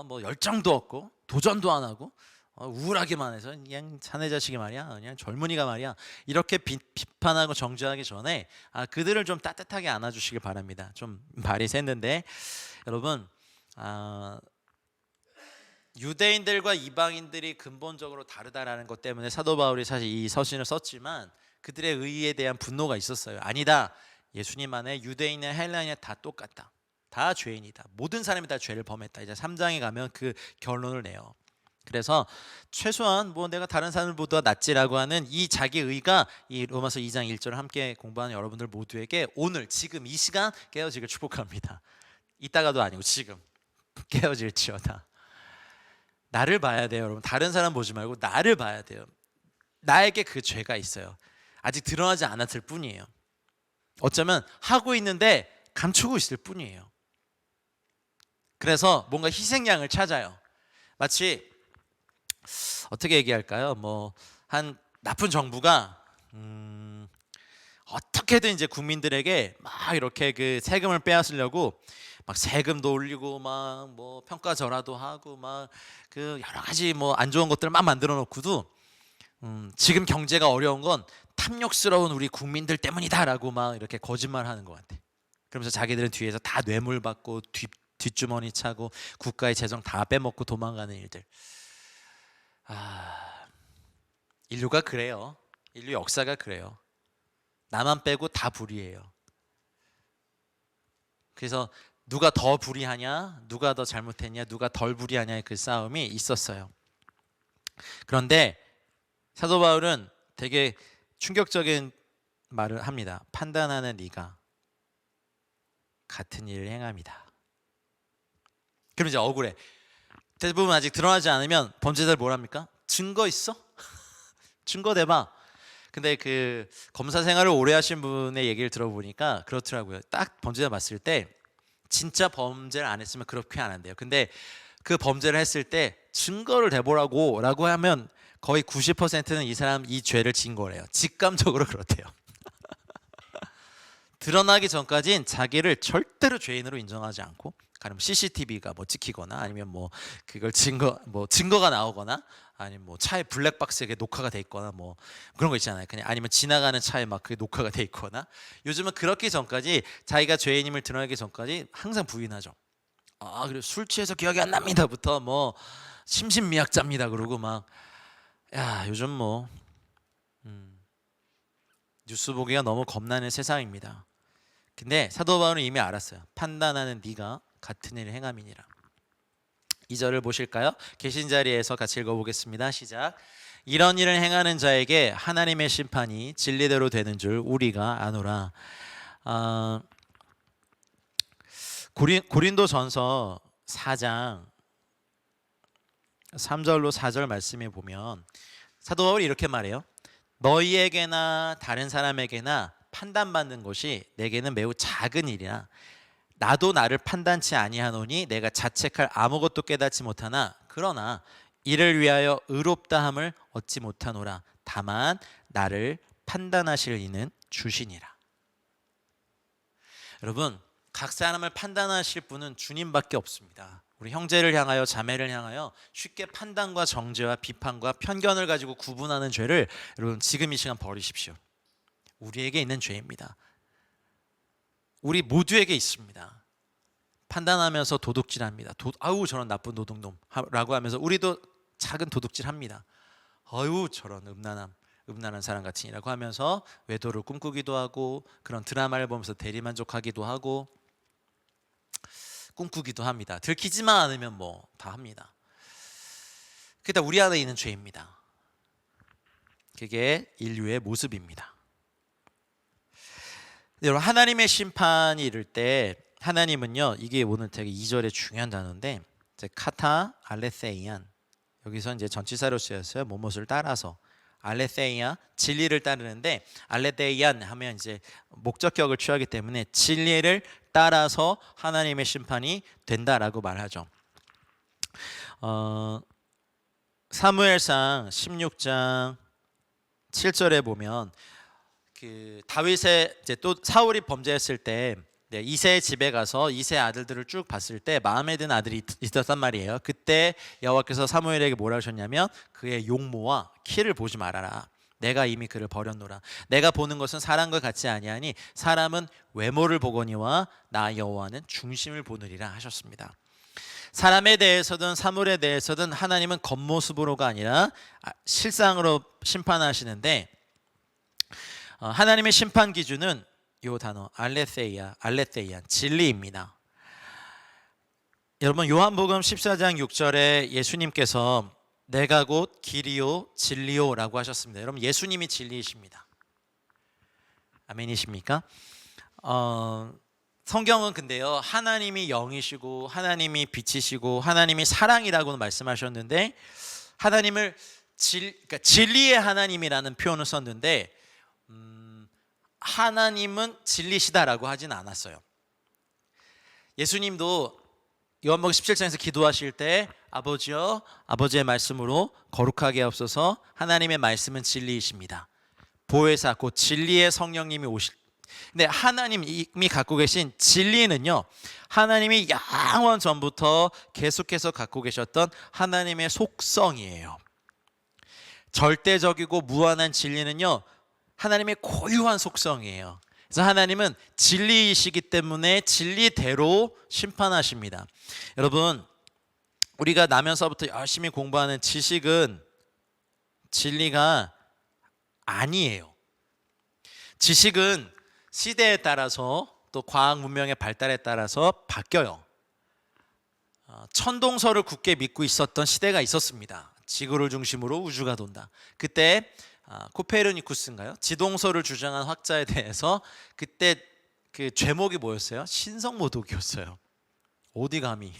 뭐 열정도 없고 도전도 안 하고 우울하기만 해서 그냥 자네 자식이 말이야 그냥 젊은이가 말이야 이렇게 비판하고 정죄하기 전에 그들을 좀 따뜻하게 안아주시길 바랍니다. 좀 말이 샜는데 여러분 유대인들과 이방인들이 근본적으로 다르다라는 것 때문에 사도 바울이 사실 이 서신을 썼지만 그들의 의에 대한 분노가 있었어요. 아니다. 예수님 안에 유대인이나 헬라인이나 다 똑같다. 다 죄인이다. 모든 사람이 다 죄를 범했다. 이제 3장에 가면 그 결론을 내요. 그래서 최소한 뭐 내가 다른 사람들보다 낫지라고 하는 이 자기 의가 이 로마서 2장 1절을 함께 공부하는 여러분들 모두에게 오늘 지금 이 시간 깨어지길 축복합니다. 이따가도 아니고 지금 깨어질지어다. 나를 봐야 돼요, 여러분. 다른 사람 보지 말고 나를 봐야 돼요. 나에게 그 죄가 있어요. 아직 드러나지 않았을 뿐이에요. 어쩌면 하고 있는데 감추고 있을 뿐이에요. 그래서 뭔가 희생양을 찾아요. 마치 어떻게 얘기할까요? 뭐 한 나쁜 정부가 어떻게든 이제 국민들에게 막 이렇게 그 세금을 빼앗으려고 막 세금도 올리고 막 뭐 평가절하도 하고 막 그 여러 가지 뭐 안 좋은 것들을 막 만들어 놓고도 지금 경제가 어려운 건 탐욕스러운 우리 국민들 때문이다라고 막 이렇게 거짓말하는 것 같아. 그러면서 자기들은 뒤에서 다 뇌물 받고 뒷주머니 차고 국가의 재정 다 빼먹고 도망가는 일들. 인류가 그래요. 인류 역사가 그래요. 나만 빼고 다 불의해요. 그래서 누가 더 불의하냐, 누가 더 잘못했냐, 누가 덜 불의하냐의 그 싸움이 있었어요. 그런데 사도 바울은 되게 충격적인 말을 합니다. 판단하는 네가 같은 일을 행함이다. 그럼 이제 억울해. 대부분 아직 드러나지 않으면 범죄자들 뭐랍니까? 증거 있어? 증거 대봐. 근데 그 검사 생활을 오래 하신 분의 얘기를 들어보니까 그렇더라고요. 딱 범죄자 봤을 때 진짜 범죄를 안 했으면 그렇게 안 한대요. 근데 그 범죄를 했을 때 증거를 대보라고 라고 하면 거의 90%는 이 사람 이 죄를 지은 거래요. 직감적으로 그렇대요. 드러나기 전까진 자기를 절대로 죄인으로 인정하지 않고 가령 CCTV가 뭐 찍히거나 아니면 뭐 그걸 증거가 나오거나 아니면 뭐 차에 블랙박스에 녹화가 돼 있거나 뭐 그런 거 있잖아요. 그냥 아니면 지나가는 차에 막 그게 녹화가 돼 있거나 요즘은 그렇기 전까지 자기가 죄인임을 드러내기 전까지 항상 부인하죠. 그리고 술 취해서 기억이 안 납니다부터 뭐 심신미약자입니다 그러고 막 요즘 뭐 뉴스 보기가 너무 겁나는 세상입니다. 근데 사도 바울은 이미 알았어요. 판단하는 네가 같은 일을 행함이니라. 2절을 보실까요? 계신 자리에서 같이 읽어보겠습니다. 시작. 이런 일을 행하는 자에게 하나님의 심판이 진리대로 되는 줄 우리가 아노라. 고린도전서 4장 3절로 4절 말씀에 보면 사도 바울이 이렇게 말해요. 너희에게나 다른 사람에게나 판단받는 것이 내게는 매우 작은 일이라 나도 나를 판단치 아니하노니 내가 자책할 아무것도 깨닫지 못하나 그러나 이를 위하여 의롭다함을 얻지 못하노라. 다만 나를 판단하실 이는 주시니라. 여러분, 각 사람을 판단하실 분은 주님밖에 없습니다. 우리 형제를 향하여 자매를 향하여 쉽게 판단과 정죄와 비판과 편견을 가지고 구분하는 죄를 여러분 지금 이 시간 버리십시오. 우리에게 있는 죄입니다. 우리 모두에게 있습니다. 판단하면서 도둑질합니다. 아우 저런 나쁜 도둑놈라고 하면서 우리도 작은 도둑질합니다. 아유 저런 음란한 사람 같으니라고 하면서 외도를 꿈꾸기도 하고 그런 드라마를 보면서 대리만족하기도 하고 꿈꾸기도 합니다. 들키지만 않으면 뭐 다 합니다. 그게 다 우리 안에 있는 죄입니다. 그게 인류의 모습입니다. 여러분 하나님의 심판이 이를 때 하나님은요 이게 오늘 되게 2절의 중요한 단어인데 카타 알레세이안 여기서 이제 전치사로 쓰였어요. 뭐뭇을 따라서 알레세이아 진리를 따르는데 알레데이안 하면 이제 목적격을 취하기 때문에 진리를 따라서 하나님의 심판이 된다라고 말하죠. 사무엘상 16장 7절에 보면 그 다윗의 이제 또 사울이 범죄했을 때 이새의 집에 가서 이새의 아들들을 쭉 봤을 때 마음에 드는 아들이 있었단 말이에요. 그때 여호와께서 사무엘에게 뭐라 하셨냐면 그의 용모와 키를 보지 말아라. 내가 이미 그를 버렸노라. 내가 보는 것은 사람과 같지 아니하니 사람은 외모를 보거니와 나 여호와는 중심을 보느니라 하셨습니다. 사람에 대해서든 사물에 대해서든 하나님은 겉모습으로가 아니라 실상으로 심판하시는데 하나님의 심판 기준은 이 단어 알레세이안 진리입니다. 여러분 요한복음 14장 6절에 예수님께서 내가 곧 길이요 진리요라고 하셨습니다. 여러분 예수님이 진리이십니다. 아멘이십니까? 성경은 근데요 하나님이 영이시고 하나님이 빛이시고 하나님이 사랑이라고 말씀하셨는데 하나님을 그러니까 진리의 하나님이라는 표현을 썼는데 하나님은 진리시다라고 하진 않았어요. 예수님도 요한복음 17장에서 기도하실 때 아버지여 아버지의 말씀으로 거룩하게 하옵소서 하나님의 말씀은 진리이십니다. 보혜사 곧 진리의 성령님이 근데 하나님이 갖고 계신 진리는요 하나님이 영원 전부터 계속해서 갖고 계셨던 하나님의 속성이에요. 절대적이고 무한한 진리는요 하나님의 고유한 속성이에요. 그래서 하나님은 진리이시기 때문에 진리대로 심판하십니다. 여러분 우리가 나면서부터 열심히 공부하는 지식은 진리가 아니에요. 지식은 시대에 따라서 또 과학 문명의 발달에 따라서 바뀌어요. 천동설을 굳게 믿고 있었던 시대가 있었습니다. 지구를 중심으로 우주가 돈다. 그때 코페르니쿠스인가요? 지동설을 주장한 학자에 대해서 그때 그 죄목이 뭐였어요? 신성모독이었어요. 어디 감히.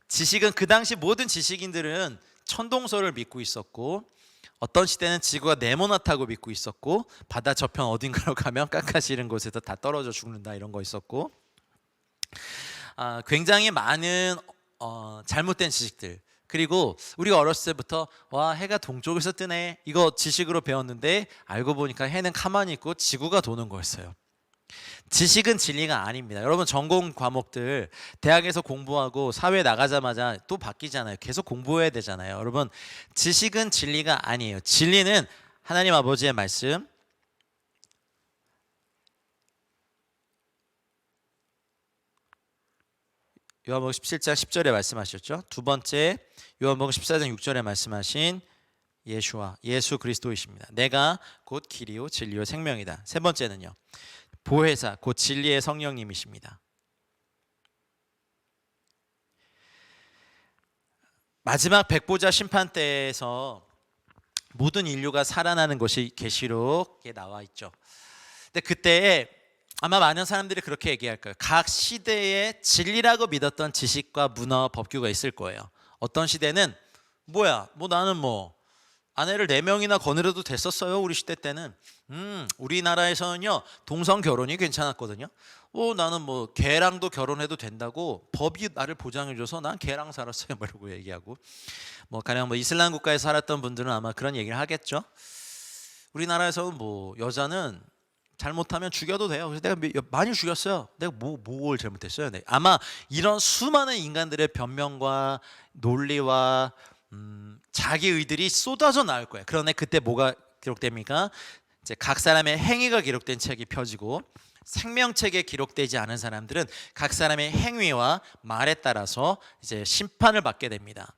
지식은 그 당시 모든 지식인들은 천동설을 믿고 있었고 어떤 시대는 지구가 네모나다고 믿고 있었고 바다 저편 어딘가로 가면 깎아지른 곳에서 다 떨어져 죽는다 이런 거 있었고 굉장히 많은 잘못된 지식들 그리고 우리가 어렸을 때부터 와 해가 동쪽에서 뜨네 이거 지식으로 배웠는데 알고 보니까 해는 가만히 있고 지구가 도는 거였어요. 지식은 진리가 아닙니다. 여러분 전공 과목들 대학에서 공부하고 사회 나가자마자 또 바뀌잖아요. 계속 공부해야 되잖아요. 여러분 지식은 진리가 아니에요. 진리는 하나님 아버지의 말씀, 요한복음 17장 10절에 말씀하셨죠. 두 번째 요한복음 14장 6절에 말씀하신 예수 그리스도이십니다. 내가 곧 길이요 진리요 생명이다. 세 번째는요, 보혜사 곧 진리의 성령님이십니다. 마지막 백보자 심판 때에서 모든 인류가 살아나는 것이 계시록에 나와 있죠. 근데 그때 아마 많은 사람들이 그렇게 얘기할 거예요. 각 시대에 진리라고 믿었던 지식과 문화, 법규가 있을 거예요. 어떤 시대는 뭐야, 나는 아내를 4명이나 거느려도 됐었어요. 우리 시대 때는. 우리나라에서는요 동성 결혼이 괜찮았거든요. 나는 개랑도 결혼해도 된다고 법이 나를 보장해줘서 난 개랑 살았어요. 이러고 얘기하고, 가령 이슬람 국가에 살았던 분들은 아마 그런 얘기를 하겠죠. 우리나라에서는 여자는 잘못하면 죽여도 돼요. 그래서 내가 많이 죽였어요. 내가 뭘 잘못했어요? 네. 아마 이런 수많은 인간들의 변명과 논리와 자기 의들이 쏟아져 나올 거예요. 그런데 그때 뭐가 기록됩니까? 이제 각 사람의 행위가 기록된 책이 펴지고, 생명책에 기록되지 않은 사람들은 각 사람의 행위와 말에 따라서 이제 심판을 받게 됩니다.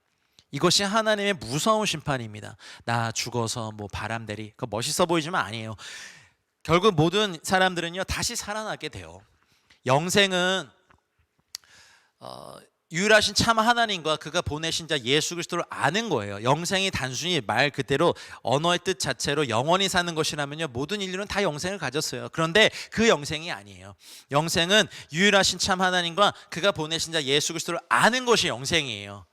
이것이 하나님의 무서운 심판입니다. 나 죽어서 바람대리, 그거 멋있어 보이지만 아니에요. 결국 모든 사람들은요 다시 살아나게 돼요. 영생은 유일하신 참 하나님과 그가 보내신 자 예수 그리스도를 아는 거예요. 영생이 단순히 말 그대로 언어의 뜻 자체로 영원히 사는 것이라면요 모든 인류는 다 영생을 가졌어요. 그런데 그 영생이 아니에요. 영생은 유일하신 참 하나님과 그가 보내신 자 예수 그리스도를 아는 것이 영생이에요.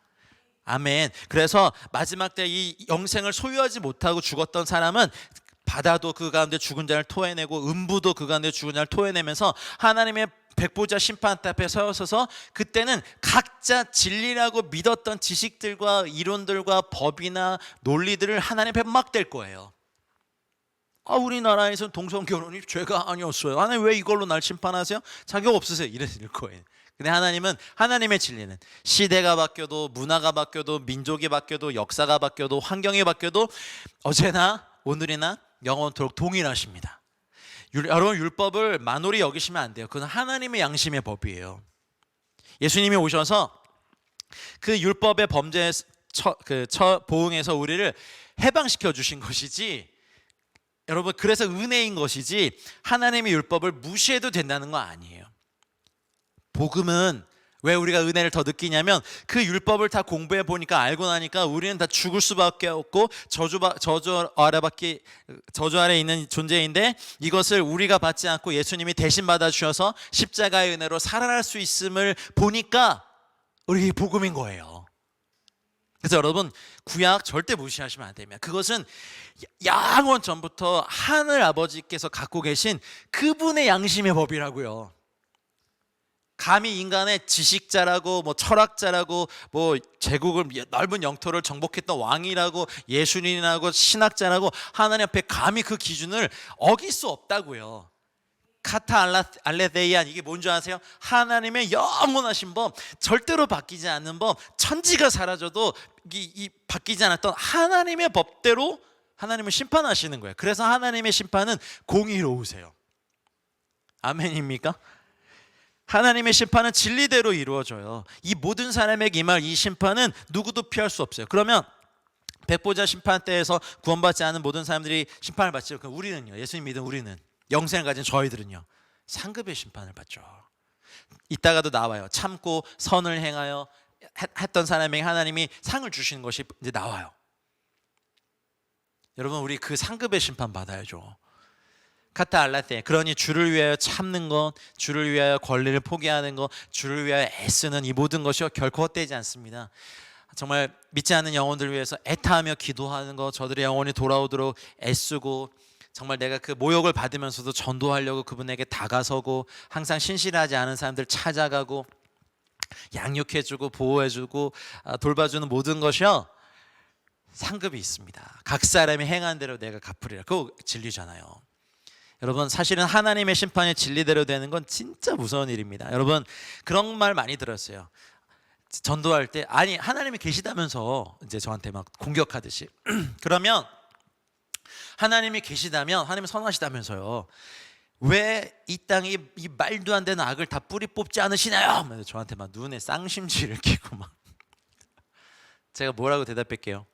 아멘. 그래서 마지막 때 이 영생을 소유하지 못하고 죽었던 사람은 바다도 그 가운데 죽은 자를 토해내고 음부도 그 가운데 죽은 자를 토해내면서 하나님의 백보자 심판대 앞에 서서서 그때는 각자 진리라고 믿었던 지식들과 이론들과 법이나 논리들을 하나님 앞에 막 댈 거예요. 우리나라에서는 동성결혼이 죄가 아니었어요. 하나님 왜 이걸로 날 심판하세요? 자격 없으세요. 이랬을 거예요. 근데 하나님의 진리는 시대가 바뀌어도, 문화가 바뀌어도, 민족이 바뀌어도, 역사가 바뀌어도, 환경이 바뀌어도 어제나 오늘이나 영원토록 동일하십니다. 여러분 율법을 만홀히 여기시면 안 돼요. 그건 하나님의 양심의 법이에요. 예수님이 오셔서 그 율법의 범죄에 보응해서 우리를 해방시켜 주신 것이지, 여러분 그래서 은혜인 것이지 하나님의 율법을 무시해도 된다는 거 아니에요. 복음은 왜 우리가 은혜를 더 느끼냐면 그 율법을 다 공부해 보니까 알고 나니까 우리는 다 죽을 수밖에 없고 저주 아래 있는 존재인데, 이것을 우리가 받지 않고 예수님이 대신 받아 주셔서 십자가의 은혜로 살아날 수 있음을 보니까 우리 복음인 거예요. 그래서 여러분 구약 절대 무시하시면 안 됩니다. 그것은 양원 전부터 하늘 아버지께서 갖고 계신 그분의 양심의 법이라고요. 감히 인간의 지식자라고 철학자라고 제국을 넓은 영토를 정복했던 왕이라고 예수님이라고 신학자라고 하나님 앞에 감히 그 기준을 어길 수 없다고요. 카타 알레데이안, 이게 뭔지 아세요? 하나님의 영원하신 법, 절대로 바뀌지 않는 법, 천지가 사라져도 이 바뀌지 않았던 하나님의 법대로 하나님을 심판하시는 거예요. 그래서 하나님의 심판은 공의로우세요. 아멘입니까? 하나님의 심판은 진리대로 이루어져요. 이 모든 사람에게 임할 이 심판은 누구도 피할 수 없어요. 그러면 백보자 심판 때에서 구원받지 않은 모든 사람들이 심판을 받죠. 그럼 우리는요, 예수님 믿은 우리는, 영생을 가진 저희들은요 상급의 심판을 받죠. 이따가도 나와요. 참고 선을 행하여 했던 사람에게 하나님이 상을 주시는 것이 이제 나와요. 여러분 우리 그 상급의 심판 받아야죠. 카타 알라테, 그러니 주를 위하여 참는 것, 주를 위하여 권리를 포기하는 것, 주를 위하여 애쓰는 이 모든 것이 결코 헛되지 않습니다. 정말 믿지 않는 영혼들을 위해서 애타하며 기도하는 것, 저들의 영혼이 돌아오도록 애쓰고, 정말 내가 그 모욕을 받으면서도 전도하려고 그분에게 다가서고, 항상 신실하지 않은 사람들 찾아가고 양육해주고 보호해주고 돌봐주는 모든 것이요 상급이 있습니다. 각 사람이 행한 대로 내가 갚으리라. 그거 진리잖아요. 여러분, 사실은 하나님의 심판이 진리대로 되는 건 진짜 무서운 일입니다. 여러분, 그런 말 많이 들었어요. 전도할 때 아니 하나님이 계시다면서 이제 저한테 막 공격하듯이 그러면 하나님이 계시다면 하나님이 선하시다면서요, 왜 이 땅에 이 말도 안 되는 악을 다 뿌리 뽑지 않으시나요? 저한테 막 눈에 쌍심지를 끼고 막 제가 뭐라고 대답할게요?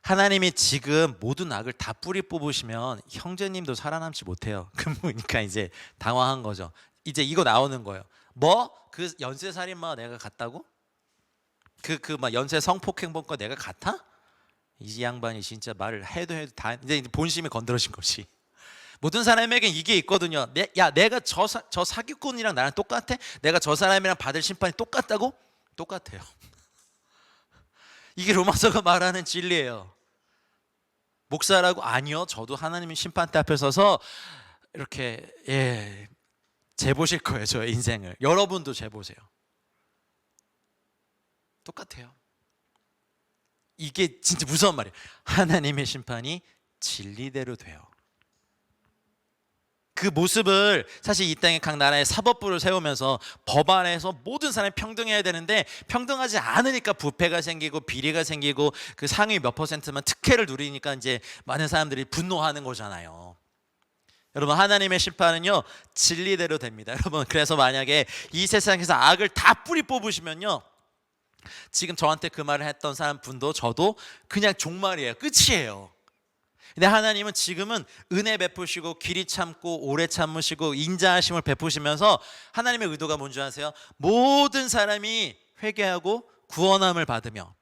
하나님이 지금 모든 악을 다 뿌리 뽑으시면 형제님도 살아남지 못해요. 그러니까 이제 당황한 거죠. 이제 이거 나오는 거예요. 뭐? 그 연쇄살인마 내가 같다고? 그 막 연쇄 성폭행범과 내가 같아? 이 양반이 진짜 말을 해도 다 이제 본심이 건드려진 거지. 모든 사람에게 이게 있거든요. 내가 저 사기꾼이랑 나랑 똑같아? 내가 저 사람이랑 받을 심판이 똑같다고? 똑같아요. 이게 로마서가 말하는 진리예요. 목사라고? 아니요, 저도 하나님의 심판대 앞에 서서 이렇게 재보실 거예요. 저의 인생을. 여러분도 재보세요. 똑같아요. 이게 진짜 무서운 말이에요. 하나님의 심판이 진리대로 돼요. 그 모습을 사실 이 땅에 각 나라의 사법부를 세우면서 법안에서 모든 사람이 평등해야 되는데 평등하지 않으니까 부패가 생기고 비리가 생기고 그 상위 몇 퍼센트만 특혜를 누리니까 이제 많은 사람들이 분노하는 거잖아요. 여러분, 하나님의 심판은요 진리대로 됩니다. 여러분, 그래서 만약에 이 세상에서 악을 다 뿌리 뽑으시면요, 지금 저한테 그 말을 했던 사람 분도 저도 그냥 종말이에요. 끝이에요. 근데 하나님은 지금은 은혜 베푸시고 길이 참고 오래 참으시고 인자하심을 베푸시면서 하나님의 의도가 뭔지 아세요? 모든 사람이 회개하고 구원을 받으며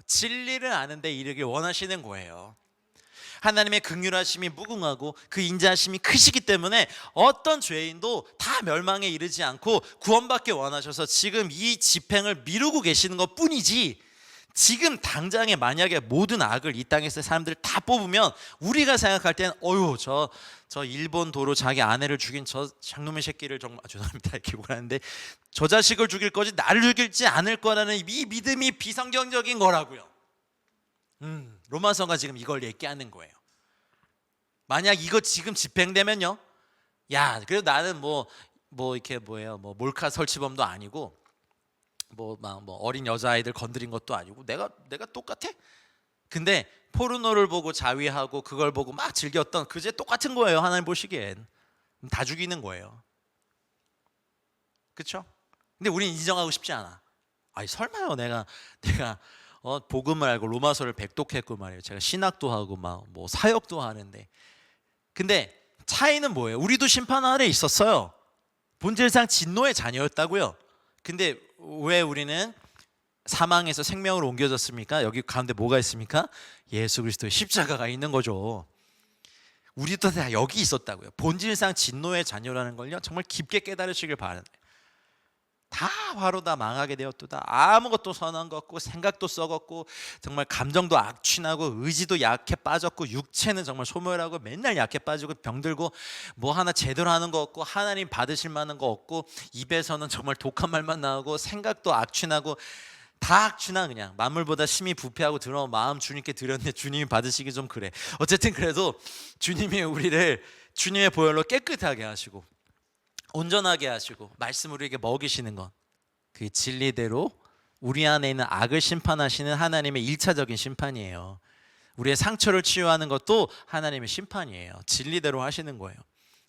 진리를 아는데 이르길 원하시는 거예요. 하나님의 긍휼하심이 무궁하고 그 인자하심이 크시기 때문에 어떤 죄인도 다 멸망에 이르지 않고 구원받기 원하셔서 지금 이 집행을 미루고 계시는 것 뿐이지, 지금 당장에 만약에 모든 악을 이 땅에서 사람들 다 뽑으면 우리가 생각할 때는 저 일본 도로 자기 아내를 죽인 저 장놈의 새끼를 정말 죄송합니다 이렇게 말하는데 저 자식을 죽일 거지 나를 죽일지 않을 거라는 이 믿음이 비성경적인 거라고요. 로마서가 지금 이걸 얘기하는 거예요. 만약 이거 지금 집행되면요, 야 그래도 나는 뭐 이렇게 뭐 몰카 설치범도 아니고 뭐 어린 여자아이들 건드린 것도 아니고 내가 똑같아? 근데 포르노를 보고 자위하고 그걸 보고 막 즐겼던 그제 똑같은 거예요. 하나님 보시기엔 다 죽이는 거예요. 그렇죠? 근데 우린 인정하고 싶지 않아. 아니 설마요, 내가 복음을 알고 로마서를 백독했고 말이에요. 제가 신학도 하고 막 뭐 사역도 하는데. 근데 차이는 뭐예요? 우리도 심판 아래 있었어요. 본질상 진노의 자녀였다고요. 근데 왜 우리는 사망에서 생명으로 옮겨졌습니까? 여기 가운데 뭐가 있습니까? 예수 그리스도의 십자가가 있는 거죠. 우리도 다 여기 있었다고요. 본질상 진노의 자녀라는 걸요 정말 깊게 깨달으시길 바랍니다. 다 바로 다 망하게 되었도다. 아무것도 선한 것 없고 생각도 썩었고 정말 감정도 악취나고 의지도 약해 빠졌고 육체는 정말 소멸하고 맨날 약해 빠지고 병들고 뭐 하나 제대로 하는 거 없고 하나님 받으실 만한 거 없고 입에서는 정말 독한 말만 나오고 생각도 악취나고 다 악취나 그냥 만물보다 심히 부패하고 더러운 마음 주님께 드렸는데 주님이 받으시기 좀 그래. 어쨌든 그래도 주님이 우리를 주님의 보혈로 깨끗하게 하시고 온전하게 하시고 말씀을 우리에게 먹이시는 것, 그 진리대로 우리 안에 있는 악을 심판하시는 하나님의 1차적인 심판이에요. 우리의 상처를 치유하는 것도 하나님의 심판이에요. 진리대로 하시는 거예요.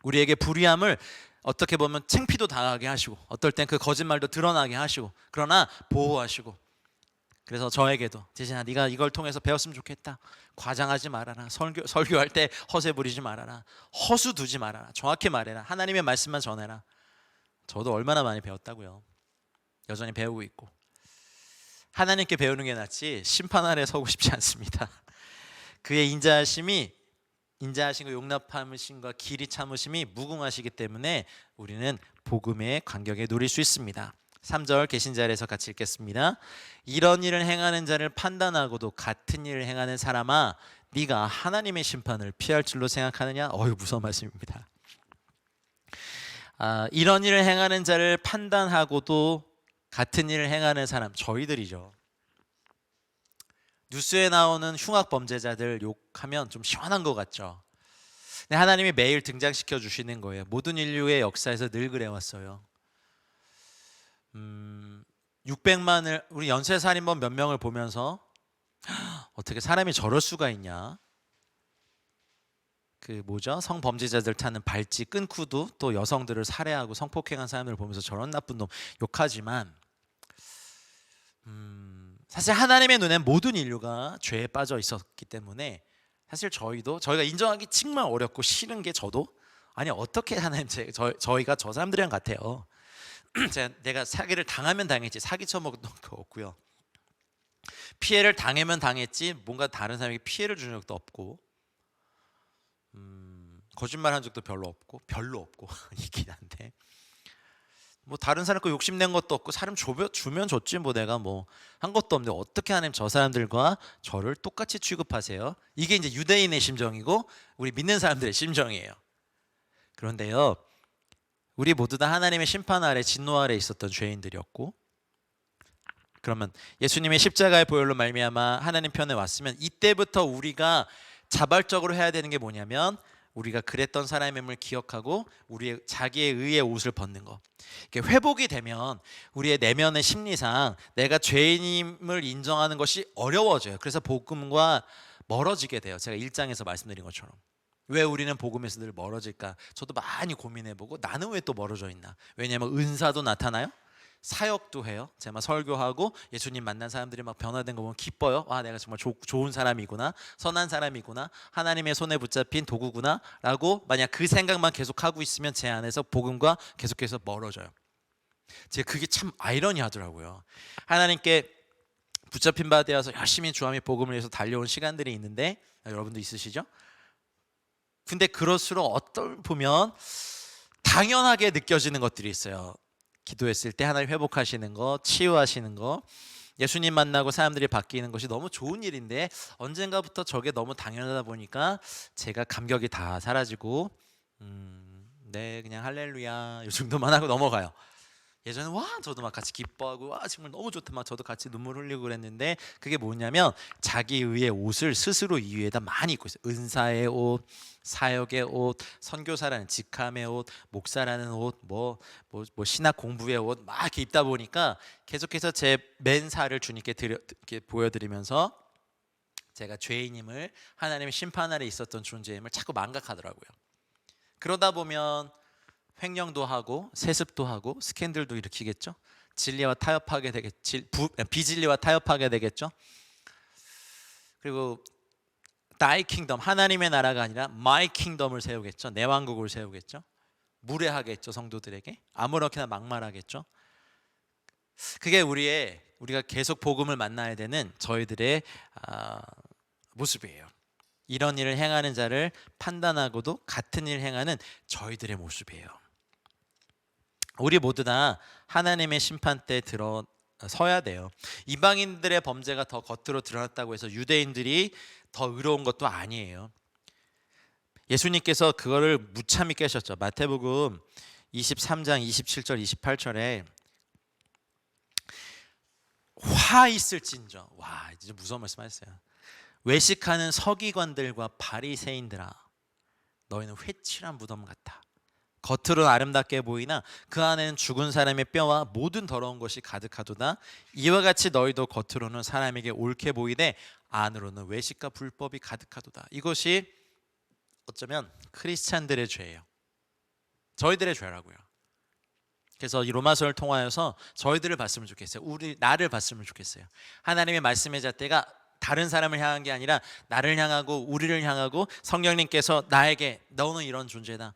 우리에게 불의함을 어떻게 보면 창피도 당하게 하시고 어떨 땐 그 거짓말도 드러나게 하시고 그러나 보호하시고, 그래서 저에게도 대신아 네가 이걸 통해서 배웠으면 좋겠다. 과장하지 말아라. 설교할 때 허세 부리지 말아라. 허수 두지 말아라. 정확히 말해라. 하나님의 말씀만 전해라. 저도 얼마나 많이 배웠다고요. 여전히 배우고 있고. 하나님께 배우는 게 낫지 심판 아래 서고 싶지 않습니다. 그의 인자하심과 용납하심과 길이 참으심이 무궁하시기 때문에 우리는 복음의 간격에 누릴 수 있습니다. 3절 계신 자리에서 같이 읽겠습니다. 이런 일을 행하는 자를 판단하고도 같은 일을 행하는 사람아, 네가 하나님의 심판을 피할 줄로 생각하느냐? 무서운 말씀입니다. 이런 일을 행하는 자를 판단하고도 같은 일을 행하는 사람, 저희들이죠. 뉴스에 나오는 흉악 범죄자들 욕하면 좀 시원한 것 같죠. 근데 하나님이 매일 등장시켜 주시는 거예요. 모든 인류의 역사에서 늘 그래왔어요. 600만을 우리 연쇄살인범 몇 명을 보면서 어떻게 사람이 저럴 수가 있냐? 그 뭐죠? 성범죄자들 타는 발찌 끊고도 또 여성들을 살해하고 성폭행한 사람들을 보면서 저런 나쁜 놈 욕하지만 사실 하나님의 눈엔 모든 인류가 죄에 빠져 있었기 때문에 사실 저희가 인정하기 정말 어렵고 싫은 게 저도 아니 어떻게 하나님 저희가 저 사람들이랑 같아요. 내가 사기를 당하면 당했지 사기 쳐먹은 거 없고요. 피해를 당하면 당했지 뭔가 다른 사람에게 피해를 준 적도 없고 거짓말한 적도 별로 없고 있긴 한데 뭐 다른 사람 거 욕심낸 것도 없고 사람 주면 줬지 뭐 내가 뭐 한 것도 없는데 어떻게 하나님 저 사람들과 저를 똑같이 취급하세요? 이게 이제 유대인의 심정이고 우리 믿는 사람들의 심정이에요. 그런데요 우리 모두 다 하나님의 심판 아래 진노 아래 있었던 죄인들이었고 그러면 예수님의 십자가의 보혈로 말미암아 하나님 편에 왔으면 이때부터 우리가 자발적으로 해야 되는 게 뭐냐면 우리가 그랬던 사람임을 기억하고 우리의 자기의 의의 옷을 벗는 거. 이게 회복이 되면 우리의 내면의 심리상 내가 죄인임을 인정하는 것이 어려워져요. 그래서 복음과 멀어지게 돼요. 제가 1장에서 말씀드린 것처럼. 왜 우리는 복음에서 늘 멀어질까? 저도 많이 고민해보고 나는 왜 또 멀어져 있나? 왜냐하면 은사도 나타나요. 사역도 해요. 제가 막 설교하고 예수님 만난 사람들이 막 변화된 거 보면 기뻐요. 아, 내가 정말 좋은 사람이구나, 선한 사람이구나, 하나님의 손에 붙잡힌 도구구나 라고 만약 그 생각만 계속하고 있으면 제 안에서 복음과 계속해서 멀어져요. 제가 그게 참 아이러니하더라고요. 하나님께 붙잡힌 바 되어서 열심히 주함의 복음을 위해서 달려온 시간들이 있는데 여러분도 있으시죠? 근데 그럴수록 어떨 보면 당연하게 느껴지는 것들이 있어요. 기도했을 때 하나님 회복하시는 거, 치유하시는 거, 예수님 만나고 사람들이 바뀌는 것이 너무 좋은 일인데 언젠가부터 저게 너무 당연하다 보니까 제가 감격이 다 사라지고 네 그냥 할렐루야 이 정도만 하고 넘어가요. 예전에 와 저도 막 같이 기뻐하고 와 정말 너무 좋다 막 저도 같이 눈물 흘리고 그랬는데 그게 뭐냐면 자기 의의 옷을 스스로 이 위에다 많이 입고 있어요. 은사의 옷, 사역의 옷, 선교사라는 직함의 옷, 목사라는 옷, 뭐 신학 공부의 옷 막 이렇게 입다 보니까 계속해서 제 맨살을 주님께 이렇게 보여드리면서 제가 죄인임을 하나님의 심판 아래 있었던 존재임을 자꾸 망각하더라고요. 그러다 보면 횡령도 하고 세습도 하고 스캔들도 일으키겠죠. 진리와 타협하게 비진리와 타협하게 되겠죠. 그리고 나의 킹덤, 하나님의 나라가 아니라 마이 킹덤을 세우겠죠. 내 왕국을 세우겠죠. 무례하겠죠. 성도들에게 아무렇게나 막말하겠죠. 그게 우리가 계속 복음을 만나야 되는 저희들의 모습이에요. 이런 일을 행하는 자를 판단하고도 같은 일을 행하는 저희들의 모습이에요. 우리 모두 다 하나님의 심판대에 서야 돼요. 이방인들의 범죄가 더 겉으로 드러났다고 해서 유대인들이 더 의로운 것도 아니에요. 예수님께서 그거를 무참히 깨셨죠. 마태복음 23장 27절 28절에 화 있을진저, 와 진짜 무서운 말씀하셨어요. 외식하는 서기관들과 바리새인들아, 너희는 회칠한 무덤 같아. 겉으로는 아름답게 보이나 그 안에는 죽은 사람의 뼈와 모든 더러운 것이 가득하도다. 이와 같이 너희도 겉으로는 사람에게 옳게 보이되 안으로는 외식과 불법이 가득하도다. 이것이 어쩌면 크리스찬들의 죄예요. 저희들의 죄라고요. 그래서 이 로마서를 통하여서 저희들을 봤으면 좋겠어요. 나를 봤으면 좋겠어요. 하나님의 말씀의 잣대가 다른 사람을 향한 게 아니라 나를 향하고 우리를 향하고 성령님께서 나에게 너는 이런 존재다.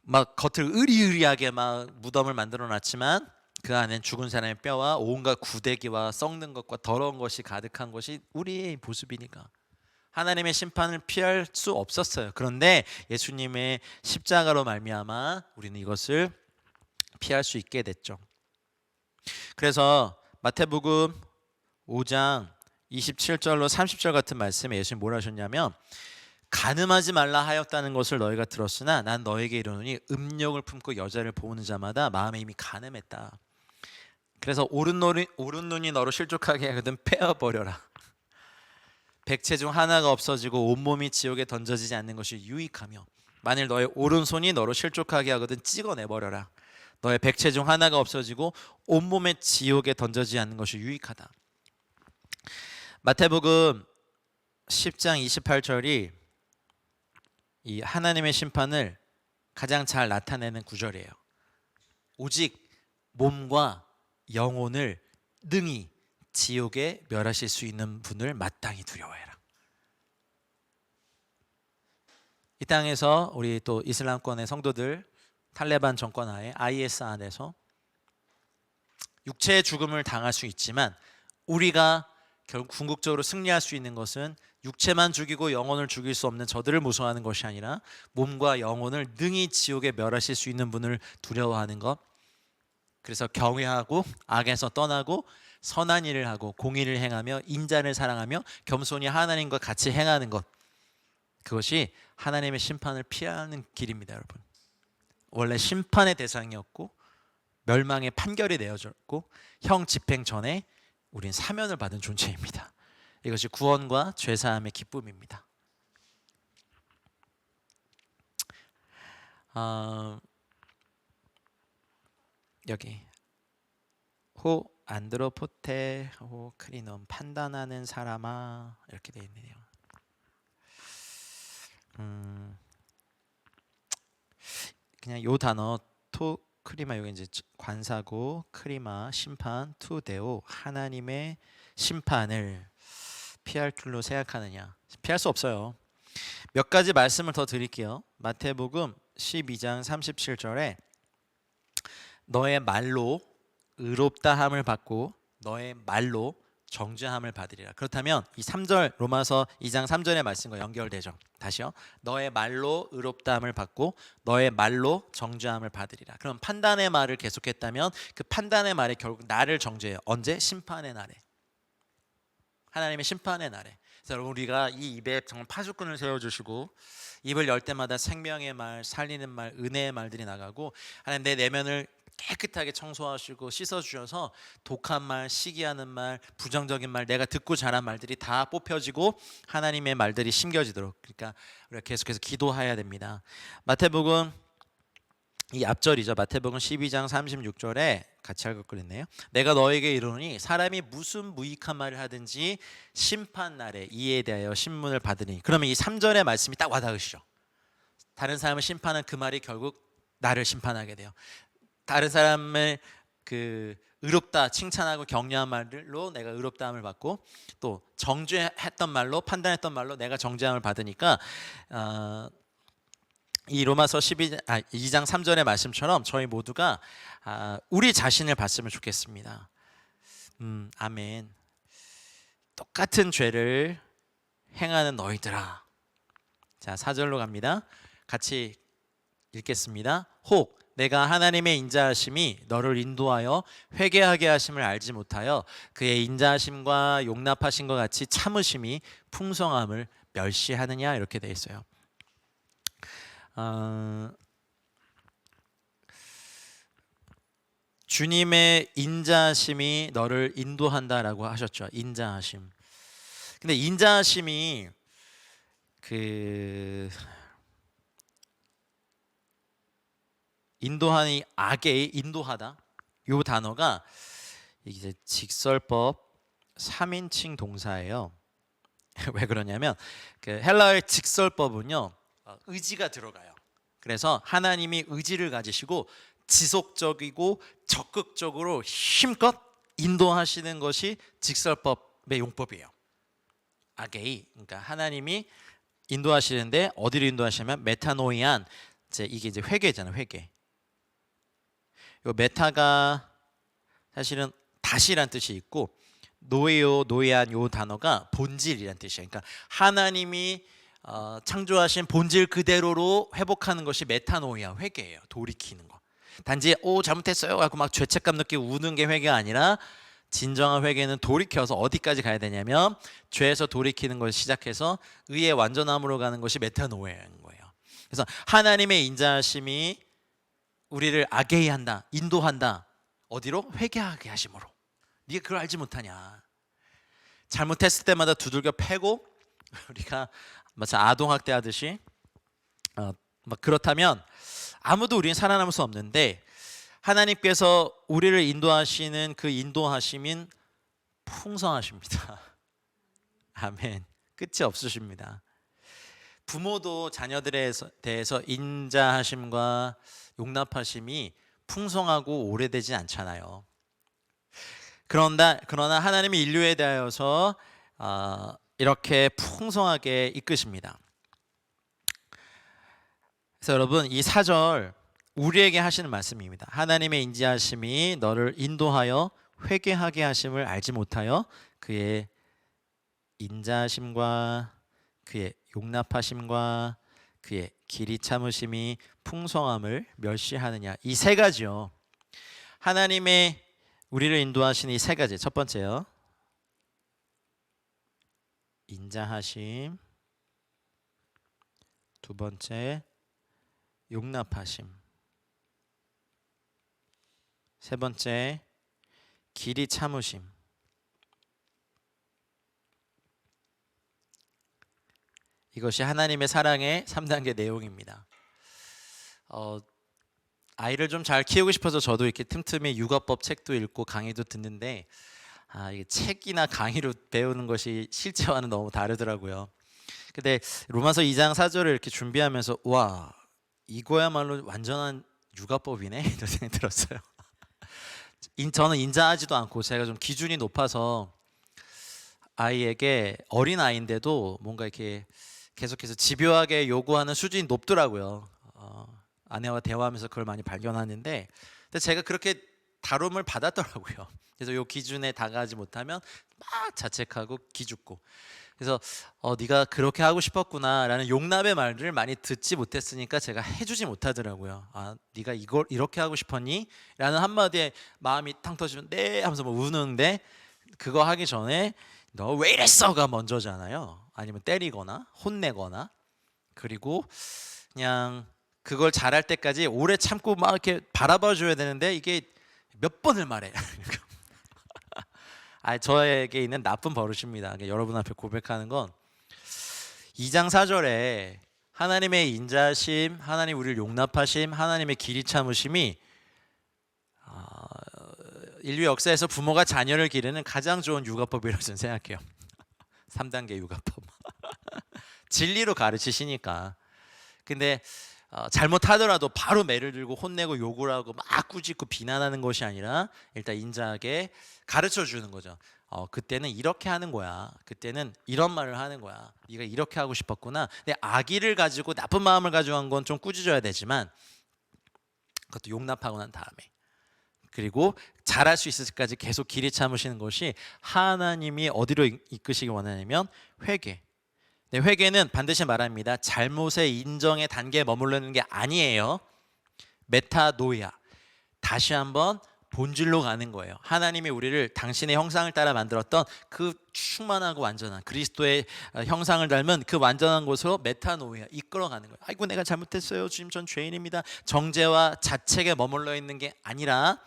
막 겉을 으리으리하게 막 무덤을 만들어 놨지만 그 안엔 죽은 사람의 뼈와 온갖 구데기와 썩는 것과 더러운 것이 가득한 것이 우리의 모습이니까 하나님의 심판을 피할 수 없었어요. 그런데 예수님의 십자가로 말미암아 우리는 이것을 피할 수 있게 됐죠. 그래서 마태복음 5장 27절로 30절 같은 말씀에 예수님 뭐라 하셨냐면 간음하지 말라 하였다는 것을 너희가 들었으나 난 너에게 이르노니 음욕을 품고 여자를 보는 자마다 마음에 이미 간음했다. 그래서 오른 눈이 너로 실족하게 하거든 패어버려라. 백체 중 하나가 없어지고 온몸이 지옥에 던져지지 않는 것이 유익하며 만일 너의 오른손이 너로 실족하게 하거든 찍어내버려라. 너의 백체 중 하나가 없어지고 온몸의 지옥에 던져지지 않는 것이 유익하다. 마태복음 10장 28절이 이 하나님의 심판을 가장 잘 나타내는 구절이에요. 오직 몸과 영혼을 능히 지옥에 멸하실 수 있는 분을 마땅히 두려워해라. 이 땅에서 우리 또 이슬람권의 성도들, 탈레반 정권 하에 IS 안에서 육체의 죽음을 당할 수 있지만 우리가 결국 궁극적으로 승리할 수 있는 것은 육체만 죽이고 영혼을 죽일 수 없는 저들을 무서워하는 것이 아니라 몸과 영혼을 능히 지옥에 멸하실 수 있는 분을 두려워하는 것. 그래서 경외하고 악에서 떠나고 선한 일을 하고 공의를 행하며 인자를 사랑하며 겸손히 하나님과 같이 행하는 것. 그것이 하나님의 심판을 피하는 길입니다, 여러분. 원래 심판의 대상이었고 멸망의 판결이 내어졌고 형 집행 전에 우린 사면을 받은 존재입니다. 이것이 구원과 죄사함의 기쁨입니다. 여기 호 안드로포테 호 크리놈 판단하는 사람아 이렇게 되어 있네요. 그냥 요 단어 토 크리마 여기 이제 관사고 크리마 심판 투데오 하나님의 심판을 피할 줄로 생각하느냐. 피할 수 없어요. 몇 가지 말씀을 더 드릴게요. 마태복음 12장 37절에 너의 말로 의롭다함을 받고 너의 말로 정죄함을 받으리라. 그렇다면 이 3절 로마서 2장 3절의 말씀과 연결되죠. 다시요. 너의 말로 의롭다함을 받고 너의 말로 정죄함을 받으리라. 그럼 판단의 말을 계속했다면 그 판단의 말이 결국 나를 정죄해요. 언제? 심판의 날에. 하나님의 심판의 날에. 그래서 여러분 우리가 이 입에 정말 파수꾼을 세워주시고 입을 열 때마다 생명의 말, 살리는 말, 은혜의 말들이 나가고 하나님 내 내면을 깨끗하게 청소하시고 씻어주셔서 독한 말, 시기하는 말, 부정적인 말, 내가 듣고 자란 말들이 다 뽑혀지고 하나님의 말들이 심겨지도록 그러니까 우리가 계속해서 기도해야 됩니다. 마태복음 이 앞절이죠. 마태복음 12장 36절에 같이 읽고 있네요. 내가 너에게 이르노니 사람이 무슨 무익한 말을 하든지 심판 날에 이에 대하여 신문을 받으니. 그러면 이 3절의 말씀이 딱 와닿으시죠. 다른 사람을 심판한 그 말이 결국 나를 심판하게 돼요. 다른 사람을 그 의롭다 칭찬하고 격려한 말로 내가 의롭다함을 받고 또 정죄했던 말로 판단했던 말로 내가 정죄함을 받으니까 이 로마서 2장 3절의 말씀처럼 저희 모두가 우리 자신을 봤으면 좋겠습니다. 아멘. 똑같은 죄를 행하는 너희들아. 자 4절로 갑니다. 같이 읽겠습니다. 혹 내가 하나님의 인자하심이 너를 인도하여 회개하게 하심을 알지 못하여 그의 인자하심과 용납하심과 같이 참으심이 풍성함을 멸시하느냐 이렇게 돼 있어요. 주님의 인자하심이 너를 인도한다라고 하셨죠. 인자하심. 근데 인자하심이 인도하니 악에 인도하다. 이 단어가 이제 직설법 3인칭 동사예요. 왜 그러냐면 그 헬라어의 직설법은요 의지가 들어가요. 그래서 하나님이 의지를 가지시고 지속적이고 적극적으로 힘껏 인도하시는 것이 직설법의 용법이에요. 아게이 그러니까 하나님이 인도하시는데 어디로 인도하시냐면 메타노이안 이게 이제 회개잖아요. 회개. 요 메타가 사실은 다시란 뜻이 있고 노에요 노에안 요 단어가 본질이란 뜻이에요. 그러니까 하나님이 창조하신 본질 그대로로 회복하는 것이 메타노이아 회개예요. 돌이키는 거. 단지 잘못했어요 하고 막 죄책감 느끼고 우는 게 회개가 아니라 진정한 회개는 돌이켜서 어디까지 가야 되냐면 죄에서 돌이키는 것을 시작해서 의의 완전함으로 가는 것이 메타노이아인 거예요. 그래서 하나님의 인자하심이 우리를 아게이한다, 인도한다. 어디로? 회개하게 하심으로. 네가 그걸 알지 못하냐. 잘못했을 때마다 두들겨 패고 우리가 마치 아동 학대하듯이 막 그렇다면 아무도 우리는 살아남을 수 없는데 하나님께서 우리를 인도하시는 그 인도하심인 풍성하십니다. 아멘. 끝이 없으십니다. 부모도 자녀들에 대해서 인자하심과 용납하심이 풍성하고 오래되지 않잖아요. 그러나 하나님이 인류에 대하여서 이렇게 풍성하게 이끄십니다. 그래서 여러분, 이 4절 우리에게 하시는 말씀입니다. 하나님의 인자하심이 너를 인도하여 회개하게 하심을 알지 못하여 그의 인자하심과 그의 용납하심과 그의 길이 참으심이 풍성함을 멸시하느냐. 이 세 가지요. 하나님의 우리를 인도하시는 이 세 가지. 첫 번째요, 인자하심. 두 번째, 용납하심. 세 번째, 길이 참으심. 이것이 하나님의 사랑의 3단계 내용입니다. 아이를 좀 잘 키우고 싶어서 저도 이렇게 틈틈이 육아법 책도 읽고 강의도 듣는데 이게 책이나 강의로 배우는 것이 실제와는 너무 다르더라고요. 근데 로마서 2장 4절을 이렇게 준비하면서 와, 이거야말로 완전한 육아법이네 이런 생각이 들었어요. 저는 인자하지도 않고 제가 좀 기준이 높아서 아이에게, 어린 아이인데도 뭔가 이렇게 계속해서 집요하게 요구하는 수준이 높더라고요. 아내와 대화하면서 그걸 많이 발견하는데, 근데 제가 그렇게 다룸을 받았더라고요. 그래서 요 기준에 다가가지 못하면 막 자책하고 기죽고, 그래서 네가 그렇게 하고 싶었구나라는 용납의 말들을 많이 듣지 못했으니까 제가 해주지 못하더라고요. 네가 이걸 이렇게 하고 싶었니? 라는 한마디에 마음이 탕 터지면 네 하면서 뭐 우는데, 그거 하기 전에 너 왜 이랬어가 먼저잖아요. 아니면 때리거나 혼내거나, 그리고 그냥 그걸 잘할 때까지 오래 참고 막 이렇게 바라봐 줘야 되는데 이게 몇 번을 말해. 저에게 있는 나쁜 버릇입니다. 여러분 앞에 고백하는 건 2장 4절에 하나님의 인자심, 하나님 우리를 용납하심, 하나님의 길이 참으심이 인류 역사에서 부모가 자녀를 기르는 가장 좋은 육아법이라고 저는 생각해요. 3단계 육아법. 진리로 가르치시니까. 근데 잘못하더라도 바로 매를 들고 혼내고 욕을 하고 막 꾸짖고 비난하는 것이 아니라 일단 인자하게 가르쳐 주는 거죠. 그때는 이렇게 하는 거야. 그때는 이런 말을 하는 거야. 네가 이렇게 하고 싶었구나. 근데 악의를 가지고 나쁜 마음을 가지고 한 건 좀 꾸짖어야 되지만 그것도 용납하고 난 다음에, 그리고 잘할 수 있을 때까지 계속 길이 참으시는 것이 하나님이 어디로 이끄시기 원하냐면 회개. 근데 회개는 반드시 말합니다. 잘못의 인정의 단계에 머무르는 게 아니에요. 메타노이아, 다시 한번 본질로 가는 거예요. 하나님이 우리를 당신의 형상을 따라 만들었던 그 충만하고 완전한 그리스도의 형상을 닮은 그 완전한 곳으로 메타노이아, 이끌어가는 거예요. 아이고 내가 잘못했어요 주님, 전 죄인입니다. 정죄와 자책에 머물러 있는 게 아니라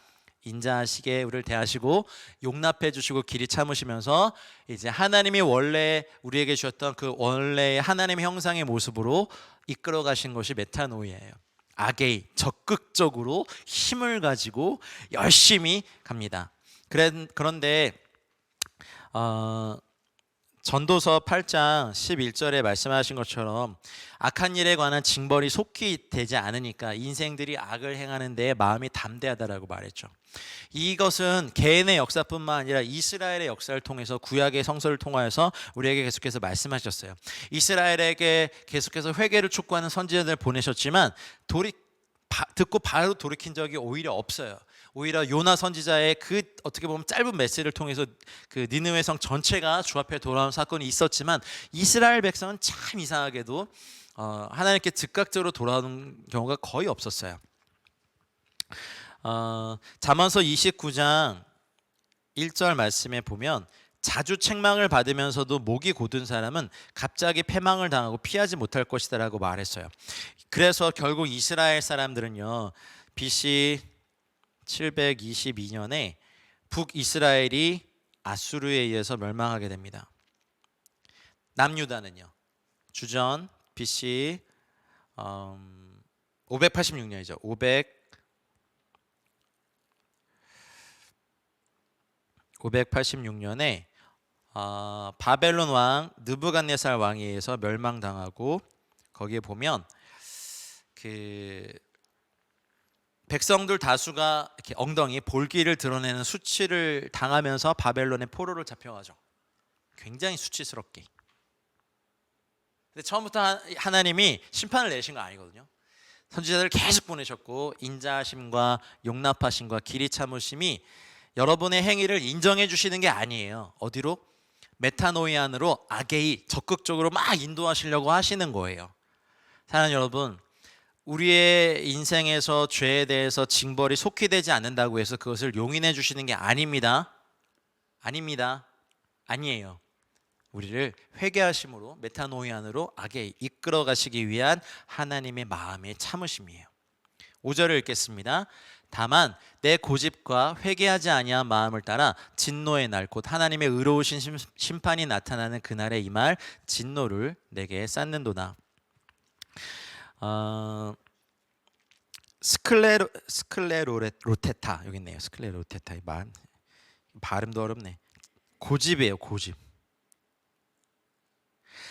인자하시게 우리를 대하시고 용납해 주시고 길이 참으시면서 이제 하나님이 원래 우리에게 주셨던 그 원래의 하나님의 형상의 모습으로 이끌어 가신 것이 메타노이아예요. 아게이, 적극적으로 힘을 가지고 열심히 갑니다. 그런데 전도서 8장 11절에 말씀하신 것처럼 악한 일에 관한 징벌이 속히 되지 않으니까 인생들이 악을 행하는 데 마음이 담대하다라고 말했죠. 이것은 개인의 역사뿐만 아니라 이스라엘의 역사를 통해서 구약의 성서를 통하여서 우리에게 계속해서 말씀하셨어요. 이스라엘에게 계속해서 회개를 촉구하는 선지자들을 보내셨지만 듣고 바로 돌이킨 적이 오히려 없어요. 오히려 요나 선지자의 그 어떻게 보면 짧은 메시지를 통해서 그 니느웨 성 전체가 주 앞에 돌아온 사건이 있었지만 이스라엘 백성은 참 이상하게도 하나님께 즉각적으로 돌아오는 경우가 거의 없었어요. 잠언서 29장 1절 말씀에 보면 자주 책망을 받으면서도 목이 곧은 사람은 갑자기 패망을 당하고 피하지 못할 것이다 라고 말했어요. 그래서 결국 이스라엘 사람들은요, BC 722년에 북이스라엘이 아수르에 의해서 멸망하게 됩니다. 남유다는요. 주전 BC 586년이죠. 586년에 바벨론 왕 느부갓네살 왕에 의해서 멸망당하고, 거기에 보면 그 백성들 다수가 이렇게 엉덩이 볼기를 드러내는 수치를 당하면서 바벨론의 포로를 잡혀가죠. 굉장히 수치스럽게. 근데 처음부터 하나님이 심판을 내신 거 아니거든요. 선지자들을 계속 보내셨고, 인자하심과 용납하심과 길이 참으심이 여러분의 행위를 인정해 주시는 게 아니에요. 어디로? 메타노이안으로, 아게이, 적극적으로 막 인도하시려고 하시는 거예요. 사랑하는 여러분, 우리의 인생에서 죄에 대해서 징벌이 속히 되지 않는다고 해서 그것을 용인해 주시는 게 아닙니다. 아니에요. 우리를 회개하심으로, 메타노이안으로 악에 이끌어 가시기 위한 하나님의 마음의 참으심이에요. 5절을 읽겠습니다. 다만 내 고집과 회개하지 아니한 마음을 따라 진노의 날, 곧 하나님의 의로우신 심판이 나타나는 그날에 임할 진노를 내게 쌓는도다. 스클레로테타 여기 있네요. 스클레로테타, 발음도 어렵네. 고집이에요. 고집.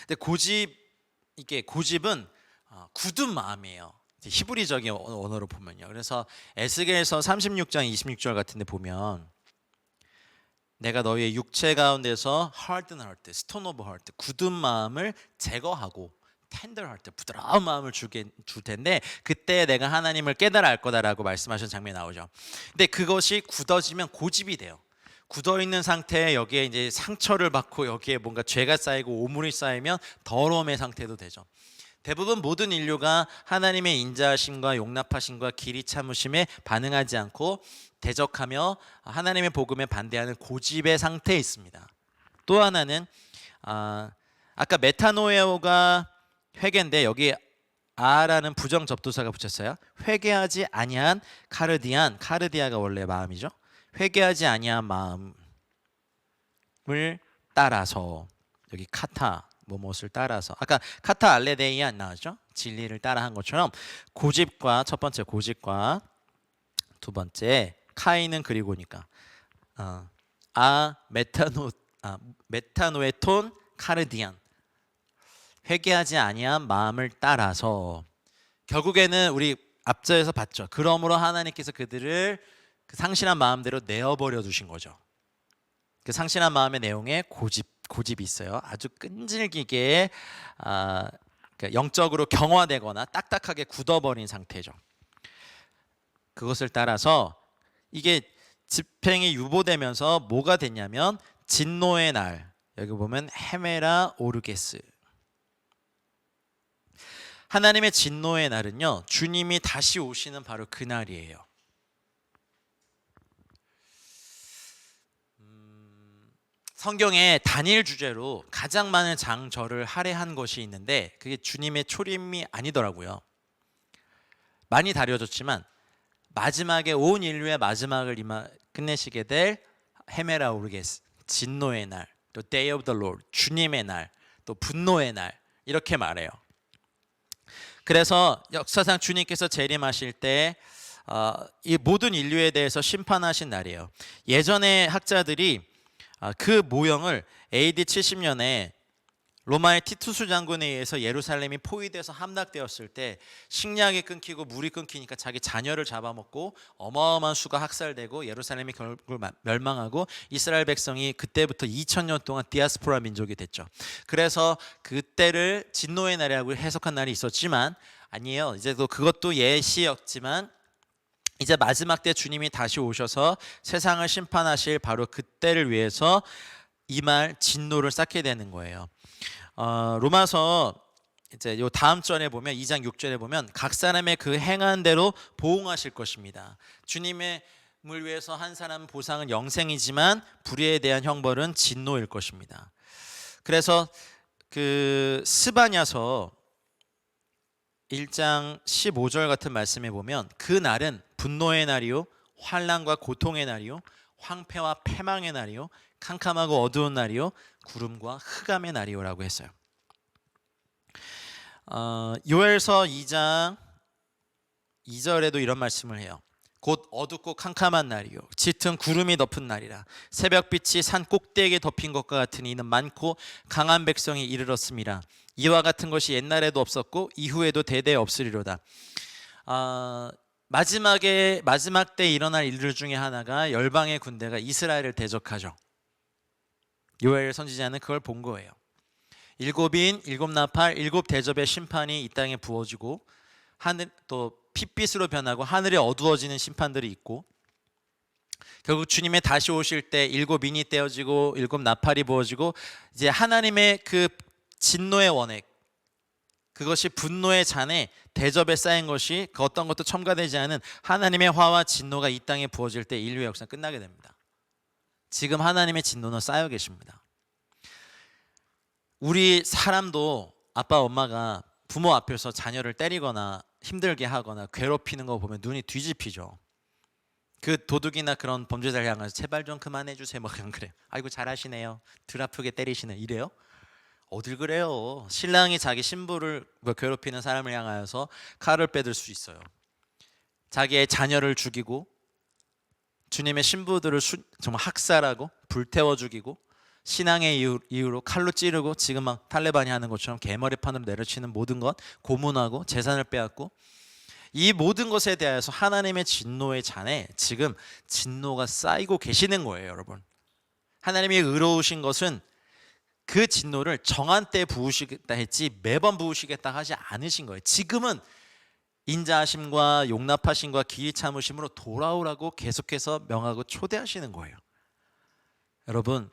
근데 고집은 굳은 마음이에요. 히브리적인 언어로 보면요. 그래서 에스겔서 36장 26절 같은데 보면, 내가 너희의 육체 가운데서 hardened heart, stone of heart, 굳은 마음을 제거하고 tender heart, 부드러운 마음을 줄 텐데 그때 내가 하나님을 깨달아 알 거다라고 말씀하신 장면이 나오죠. 근데 그것이 굳어지면 고집이 돼요. 굳어 있는 상태에 여기에 이제 상처를 받고 여기에 뭔가 죄가 쌓이고 오물이 쌓이면 더러움의 상태도 되죠. 대부분 모든 인류가 하나님의 인자하심과 용납하심과 길이 참으심에 반응하지 않고 대적하며 하나님의 복음에 반대하는 고집의 상태에 있습니다. 또 하나는 아까 메타노에오가 회개인데 여기 아라는 부정 접두사가 붙였어요. 회개하지 아니한 카르디아가 원래 마음이죠. 회개하지 아니한 마음을 따라서, 여기 카타 뭐뭇을 따라서, 아까 카타 알레데이 안 나왔죠? 진리를 따라한 것처럼 고집과, 첫 번째 고집과 두 번째 카이는 그리고니까 메타노에톤 카르디안, 회개하지 아니한 마음을 따라서. 결국에는 우리 앞서에서 봤죠. 그러므로 하나님께서 그들을 그 상실한 마음대로 내어버려 두신 거죠. 그 상실한 마음의 내용에 고집이 있어요. 아주 끈질기게 영적으로 경화되거나 딱딱하게 굳어버린 상태죠. 그것을 따라서 이게 집행이 유보되면서 뭐가 됐냐면 진노의 날, 여기 보면 헤메라 오르게스, 하나님의 진노의 날은요, 주님이 다시 오시는 바로 그 날이에요. 성경에 단일 주제로 가장 많은 장절을 할애한 것이 있는데 그게 주님의 초림이 아니더라고요. 많이 다려졌지만 마지막에 온 인류의 마지막을 끝내시게 될 헤메라 오르게스, 진노의 날, 또 Day of the Lord, 주님의 날, 또 분노의 날, 이렇게 말해요. 그래서 역사상 주님께서 재림하실 때 이 모든 인류에 대해서 심판하신 날이에요. 예전에 학자들이 그 모형을 AD 70년에 로마의 티투스 장군에 의해서 예루살렘이 포위돼서 함락되었을 때 식량이 끊기고 물이 끊기니까 자기 자녀를 잡아먹고 어마어마한 수가 학살되고 예루살렘이 결국 멸망하고 이스라엘 백성이 그때부터 2000년 동안 디아스포라 민족이 됐죠. 그래서 그때를 진노의 날이라고 해석한 날이 있었지만 아니에요. 이제 그것도 예시였지만 이제 마지막 때 주님이 다시 오셔서 세상을 심판하실 바로 그때를 위해서 임할 진노를 쌓게 되는 거예요. 로마서 이제 요 다음 절에 보면 2장 6절에 보면 각 사람의 그 행한 대로 보응하실 것입니다. 주님을 위해서 한 사람 보상은 영생이지만 불의에 대한 형벌은 진노일 것입니다. 그래서 그 스바냐서 1장 15절 같은 말씀에 보면 그 날은 분노의 날이요, 환난과 고통의 날이요, 황폐와 패망의 날이요, 캄캄하고 어두운 날이요, 구름과 흑암의 날이요라고 했어요. 요엘서 2장 2절에도 이런 말씀을 해요. 곧 어둡고 캄캄한 날이요 짙은 구름이 덮은 날이라. 새벽빛이 산 꼭대기에 덮인 것과 같으니 이는 많고 강한 백성이 이르렀음이라. 이와 같은 것이 옛날에도 없었고 이후에도 대대 없으리로다. 마지막 때 일어날 일들 중에 하나가 열방의 군대가 이스라엘을 대적하죠. 요엘 선지자는 그걸 본 거예요. 일곱인, 일곱 나팔, 일곱 대접의 심판이 이 땅에 부어지고 하늘 또 핏빛으로 변하고 하늘이 어두워지는 심판들이 있고, 결국 주님의 다시 오실 때 일곱 인이 떼어지고 일곱 나팔이 부어지고 이제 하나님의 그 진노의 원액, 그것이 분노의 잔에 대접에 쌓인 것이 그 어떤 것도 첨가되지 않은 하나님의 화와 진노가 이 땅에 부어질 때 인류의 역사는 끝나게 됩니다. 지금 하나님의 진노는 쌓여 계십니다. 우리 사람도 아빠 엄마가 부모 앞에서 자녀를 때리거나 힘들게 하거나 괴롭히는 거 보면 눈이 뒤집히죠. 그 도둑이나 그런 범죄자를 향해서 제발 좀 그만해 주세요 뭐 그냥 그래요. 아이고 잘하시네요. 덜 아프게 때리시네 이래요? 어딜 그래요. 신랑이 자기 신부를 괴롭히는 사람을 향하여서 칼을 빼들 수 있어요. 자기의 자녀를 죽이고 주님의 신부들을 정말 학살하고 불태워 죽이고 신앙의 이유로 칼로 찌르고 지금 막 탈레반이 하는 것처럼 개머리판으로 내려치는 모든 것, 고문하고 재산을 빼앗고, 이 모든 것에 대해서 하나님의 진노의 잔에 지금 진노가 쌓이고 계시는 거예요. 여러분, 하나님이 의로우신 것은 그 진노를 정한 때 부으시겠다 했지 매번 부으시겠다 하지 않으신 거예요. 지금은 인자하심과 용납하심과 기이 참으심으로 돌아오라고 계속해서 명하고 초대하시는 거예요. 여러분,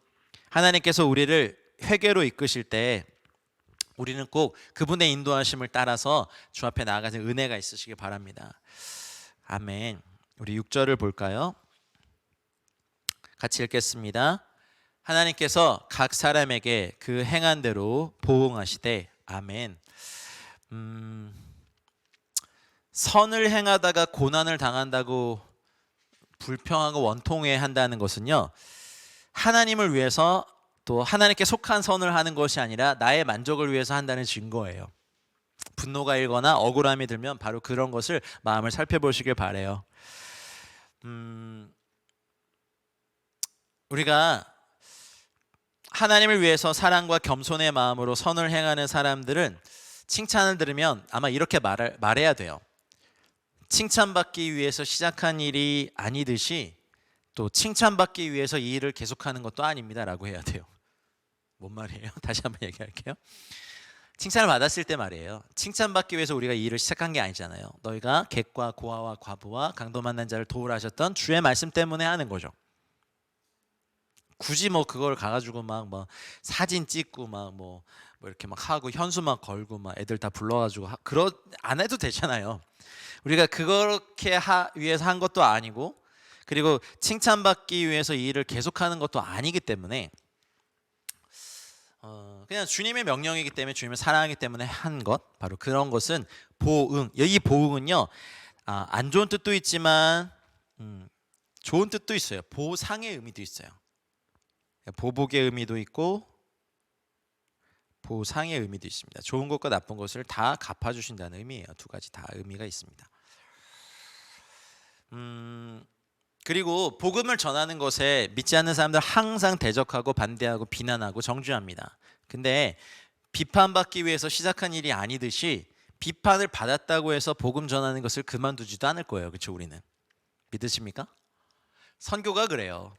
하나님께서 우리를 회개로 이끄실 때 우리는 꼭 그분의 인도하심을 따라서 주 앞에 나아가는 은혜가 있으시길 바랍니다. 아멘. 우리 6절을 볼까요? 같이 읽겠습니다. 하나님께서 각 사람에게 그 행한 대로 보응하시되. 아멘. 선을 행하다가 고난을 당한다고 불평하고 원통해한다는 것은요, 하나님을 위해서 또 하나님께 속한 선을 하는 것이 아니라 나의 만족을 위해서 한다는 증거예요. 분노가 일거나 억울함이 들면 바로 그런 것을 마음을 살펴보시길 바래요. 우리가 하나님을 위해서 사랑과 겸손의 마음으로 선을 행하는 사람들은 칭찬을 들으면 아마 이렇게 말해야 돼요. 칭찬받기 위해서 시작한 일이 아니듯이 또 칭찬받기 위해서 이 일을 계속하는 것도 아닙니다 라고 해야 돼요. 뭔 말이에요? 다시 한번 얘기할게요. 칭찬을 받았을 때 말이에요. 칭찬받기 위해서 우리가 이 일을 시작한 게 아니잖아요. 너희가 객과 고아와 과부와 강도 만난 자를 도우라 하셨던 주의 말씀 때문에 하는 거죠. 굳이 뭐 그걸 가가지고 막 사진 찍고 뭐 이렇게 막 하고 현수 막 걸고 막 애들 다 불러가지고 안 해도 되잖아요. 우리가 그렇게 위해서 한 것도 아니고, 그리고 칭찬받기 위해서 이 일을 계속하는 것도 아니기 때문에 그냥 주님의 명령이기 때문에, 주님을 사랑하기 때문에 한 것, 바로 그런 것은 보응. 이 보응은요, 안 좋은 뜻도 있지만 좋은 뜻도 있어요. 보상의 의미도 있어요. 보복의 의미도 있고 보상의 의미도 있습니다. 좋은 것과 나쁜 것을 다 갚아주신다는 의미예요. 두 가지 다 의미가 있습니다. 그리고 복음을 전하는 것에 믿지 않는 사람들 항상 대적하고 반대하고 비난하고 정죄합니다. 근데 비판받기 위해서 시작한 일이 아니듯이 비판을 받았다고 해서 복음 전하는 것을 그만두지도 않을 거예요. 그렇죠? 우리는 믿으십니까? 선교가 그래요.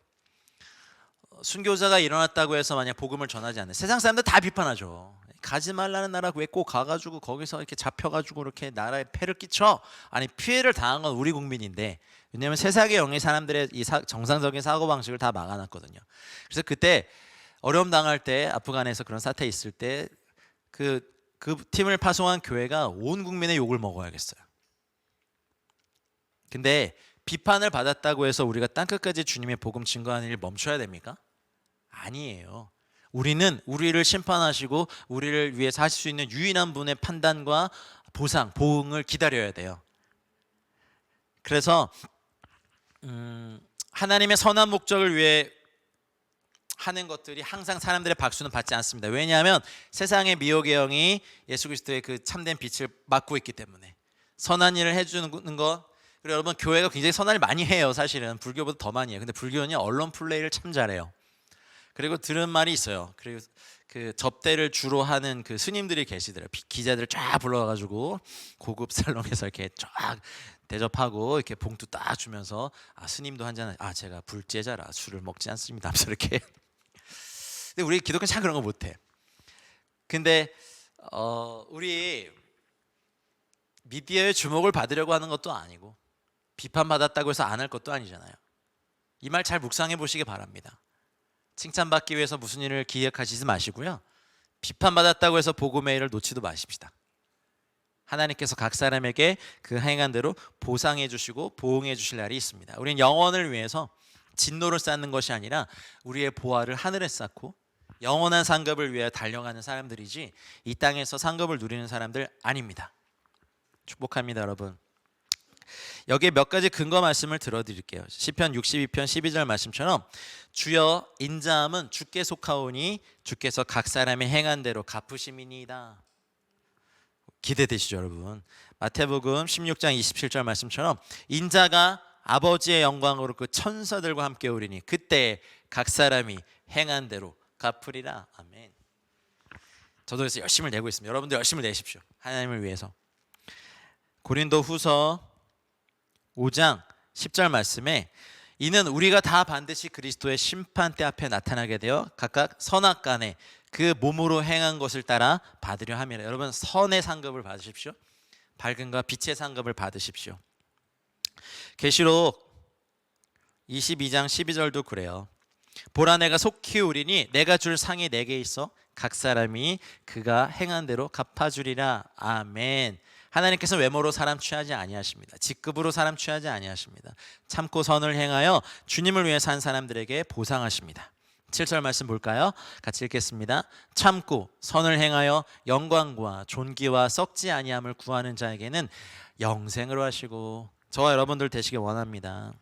순교자가 일어났다고 해서 만약 복음을 전하지 않는, 세상 사람들 다 비판하죠. 가지 말라는 나라 왜 꼭 가가지고 거기서 이렇게 잡혀가지고 이렇게 나라에 폐를 끼쳐? 아니, 피해를 당한 건 우리 국민인데, 왜냐하면 세상의 영의 사람들의 이 정상적인 사고방식을 다 막아놨거든요. 그래서 그때 어려움 당할 때, 아프간에서 그런 사태 있을 때 그 팀을 파송한 교회가 온 국민의 욕을 먹어야겠어요. 근데 비판을 받았다고 해서 우리가 땅끝까지 주님의 복음 증거하는 일 멈춰야 됩니까? 아니에요. 우리는 우리를 심판하시고 우리를 위해서 하실 수 있는 유일한 분의 판단과 보상, 보응을 기다려야 돼요. 그래서 하나님의 선한 목적을 위해 하는 것들이 항상 사람들의 박수는 받지 않습니다. 왜냐하면 세상의 미혹의 영이 예수 그리스도의 그 참된 빛을 막고 있기 때문에. 선한 일을 해주는 것, 그리고 여러분 교회가 굉장히 선한 일 많이 해요. 사실은 불교보다 더 많이 해요. 근데 불교는 언론 플레이를 참 잘해요. 그리고 들은 말이 있어요. 그리고 그 접대를 주로 하는 그 스님들이 계시더라고요. 기자들 쫙 불러가지고 고급 살롱에서 이렇게 쫙 대접하고 이렇게 봉투 딱 주면서 스님도 한 잔, 제가 불제자라 술을 먹지 않습니다 하면서 이렇게. 근데 우리 기독교는 참 그런 거 못해. 근데 우리 미디어의 주목을 받으려고 하는 것도 아니고 비판받았다고 해서 안 할 것도 아니잖아요. 이 말 잘 묵상해 보시기 바랍니다. 칭찬받기 위해서 무슨 일을 기획하시지 마시고요. 비판받았다고 해서 복음의 일을 놓지도 마십시다. 하나님께서 각 사람에게 그 행한 대로 보상해 주시고 보응해 주실 날이 있습니다. 우리는 영원을 위해서 진노를 쌓는 것이 아니라 우리의 보화를 하늘에 쌓고 영원한 상급을 위해 달려가는 사람들이지 이 땅에서 상급을 누리는 사람들 아닙니다. 축복합니다, 여러분. 여기에 몇 가지 근거 말씀을 들어드릴게요. 시편 62편 12절 말씀처럼 주여 인자함은 주께 속하오니 주께서 각 사람의 행한 대로 갚으심이니이다. 기대되시죠, 여러분? 마태복음 16장 27절 말씀처럼 인자가 아버지의 영광으로 그 천사들과 함께 오리니 그때 각 사람이 행한 대로 갚으리라. 아멘. 저도 그래서 열심을 내고 있습니다. 여러분도 열심을 내십시오. 하나님을 위해서. 고린도 후서 5장 10절 말씀에 이는 우리가 다 반드시 그리스도의 심판대 앞에 나타나게 되어 각각 선악간에 그 몸으로 행한 것을 따라 받으려 함이라. 여러분 선의 상급을 받으십시오. 밝음과 빛의 상급을 받으십시오. 계시록 22장 12절도 그래요. 보라 내가 속히 오리니 내가 줄 상이 내게 있어 각 사람이 그가 행한 대로 갚아주리라. 아멘. 하나님께서 외모로 사람 취하지 아니하십니다. 직급으로 사람 취하지 아니하십니다. 참고 선을 행하여 주님을 위해 산 사람들에게 보상하십니다. 7절 말씀 볼까요? 같이 읽겠습니다. 참고 선을 행하여 영광과 존귀와 썩지 아니함을 구하는 자에게는 영생으로 하시고. 저와 여러분들 되시길 원합니다.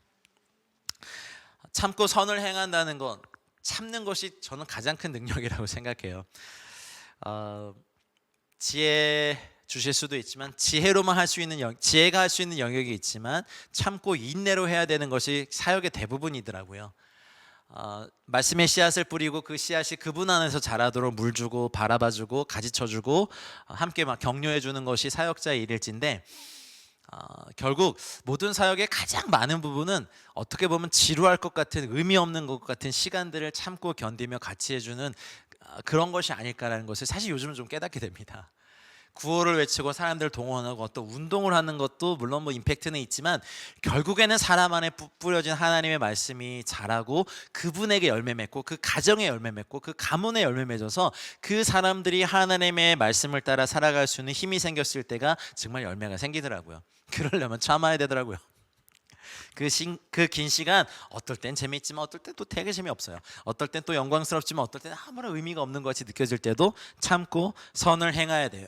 참고 선을 행한다는 건 참는 것이 저는 가장 큰 능력이라고 생각해요. 지혜 주실 수도 있지만 지혜로만 할 수 있는 지혜가 할 수 있는 영역이 있지만 참고 인내로 해야 되는 것이 사역의 대부분이더라고요. 말씀의 씨앗을 뿌리고 그 씨앗이 그분 안에서 자라도록 물 주고 바라봐주고 가지쳐주고 함께 막 격려해 주는 것이 사역자의 일일진데 결국 모든 사역의 가장 많은 부분은 어떻게 보면 지루할 것 같은 의미 없는 것 같은 시간들을 참고 견디며 같이 해주는 그런 것이 아닐까라는 것을 사실 요즘은 좀 깨닫게 됩니다. 구호를 외치고 사람들 동원하고 어떤 운동을 하는 것도 물론 뭐 임팩트는 있지만 결국에는 사람 안에 뿌려진 하나님의 말씀이 자라고 그분에게 열매 맺고 그 가정에 열매 맺고 그 가문에 열매 맺어서 그 사람들이 하나님의 말씀을 따라 살아갈 수 있는 힘이 생겼을 때가 정말 열매가 생기더라고요. 그러려면 참아야 되더라고요. 그 긴 시간 어떨 땐 재미있지만 어떨 땐 또 되게 재미없어요. 어떨 땐 또 영광스럽지만 어떨 때는 아무런 의미가 없는 것 같이 느껴질 때도 참고 선을 행해야 돼요.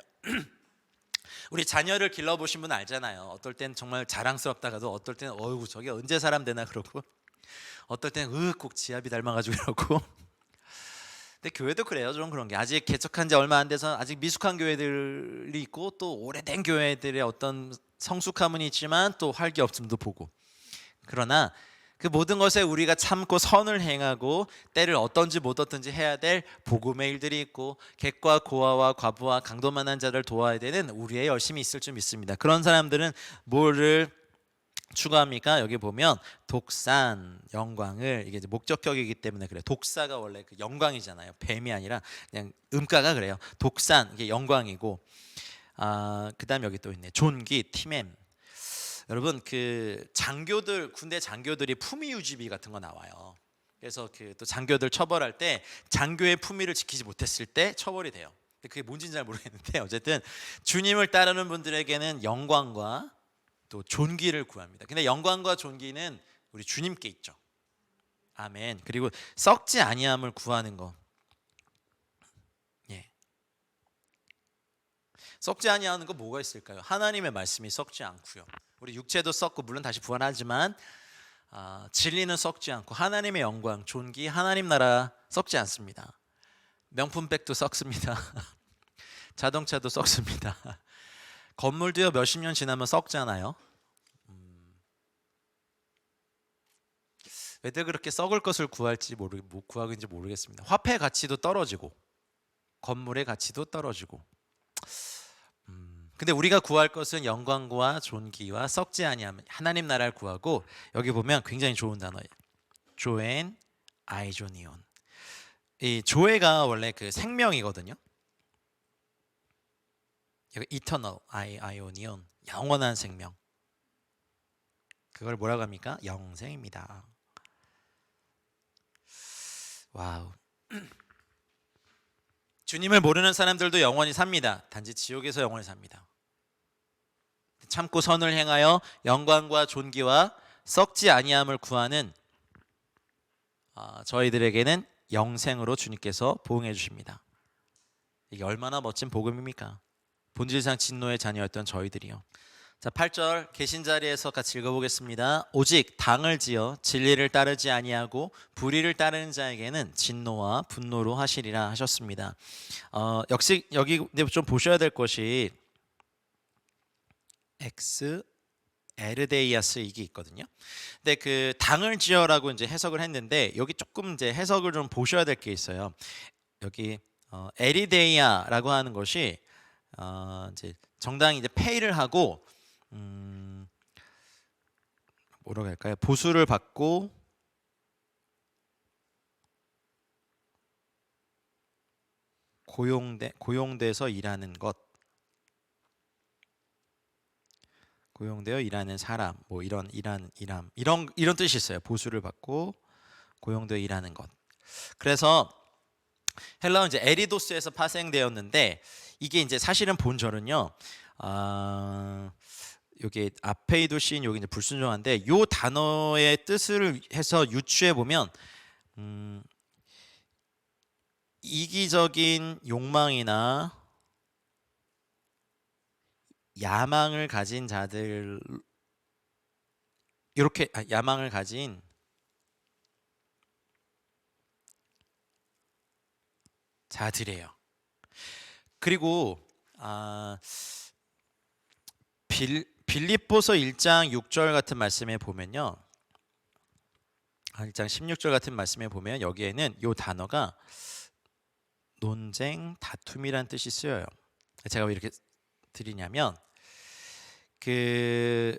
우리 자녀를 길러보신 분 알잖아요. 어떨 땐 정말 자랑스럽다가도 어떨 때는 어이구 저게 언제 사람 되나 그러고 어떨 때는 꼭 지압이 닮아가지고 이러고. 근데 교회도 그래요. 좀 그런 게 아직 개척한 지 얼마 안 돼서 아직 미숙한 교회들이 있고 또 오래된 교회들의 어떤 성숙함은 있지만 또 활기 없음도 보고. 그러나 그 모든 것에 우리가 참고 선을 행하고 때를 어떤지 못 어떤지 해야 될 복음의 일들이 있고 객과 고아와 과부와 강도만한 자를 도와야 되는 우리의 열심이 있을 줄 믿습니다. 그런 사람들은 뭐를 추구합니까? 여기 보면 독산 영광을, 이게 이제 목적격이기 때문에 그래요. 독사가 원래 그 영광이잖아요. 뱀이 아니라 그냥 음가가 그래요. 독산 이게 영광이고 그다음 여기 또 있네. 존귀 티맴. 여러분 그 장교들 군대 장교들이 품위 유지비 같은 거 나와요. 그래서 그 또 장교들 처벌할 때 장교의 품위를 지키지 못했을 때 처벌이 돼요. 근데 그게 뭔지는 잘 모르겠는데 어쨌든 주님을 따르는 분들에게는 영광과 또 존귀를 구합니다. 근데 영광과 존귀는 우리 주님께 있죠. 아멘. 그리고 썩지 아니함을 구하는 거. 예. 썩지 아니하는 거 뭐가 있을까요? 하나님의 말씀이 썩지 않고요. 우리 육체도 썩고 물론 다시 부활하지만 진리는 썩지 않고 하나님의 영광, 존귀, 하나님 나라 썩지 않습니다. 명품백도 썩습니다. 자동차도 썩습니다. 건물도요 몇십 년 지나면 썩잖아요. 왜들 그렇게 썩을 것을 구하는지 모르겠습니다. 화폐 가치도 떨어지고 건물의 가치도 떨어지고. 근데 우리가 구할 것은 영광과 존귀와 썩지 아니함 하나님 나라를 구하고, 여기 보면 굉장히 좋은 단어예요. 조엔 아이조니온. 이 조에가 원래 그 생명이거든요. 여기 이터널 아이오니온, 영원한 생명. 그걸 뭐라고 합니까? 영생입니다. 와우. 주님을 모르는 사람들도 영원히 삽니다. 단지 지옥에서 영원히 삽니다. 참고 선을 행하여 영광과 존귀와 썩지 아니함을 구하는 저희들에게는 영생으로 주님께서 보응해 주십니다. 이게 얼마나 멋진 복음입니까? 본질상 진노의 자녀였던 저희들이요. 자, 8절 계신 자리에서 같이 읽어보겠습니다. 오직 당을 지어 진리를 따르지 아니하고 불의를 따르는 자에게는 진노와 분노로 하시리라 하셨습니다. 역시 여기 좀 보셔야 될 것이 엑스 에르데이아스 이게 있거든요. 근데 그 당을 지어라고 이제 해석을 했는데, 여기 조금 이제 해석을 좀 보셔야 될 게 있어요. 여기 에리데이아라고 하는 것이 이제 정당히 이제 페이를 하고 뭐라고 할까요? 보수를 받고 고용돼서 일하는 것, 고용되어 일하는 사람, 뭐 이런 이런 뜻이 있어요. 보수를 받고 고용되어 일하는 것. 그래서 헬라어는 이제 에리도스에서 파생되었는데, 이게 이제 사실은 본절은요. 여기 아페이도신, 여기 이제 불순종한데, 요 단어의 뜻을 해서 유추해 보면 이기적인 욕망이나 야망을 가진 자들, 이렇게 야망을 가진 자들이에요. 그리고 빌립보서 1장 6절 같은 말씀에 보면요, 1장 16절 같은 말씀에 보면 여기에는 이 단어가 논쟁, 다툼이란 뜻이 쓰여요. 제가 왜 이렇게 드리냐면, 그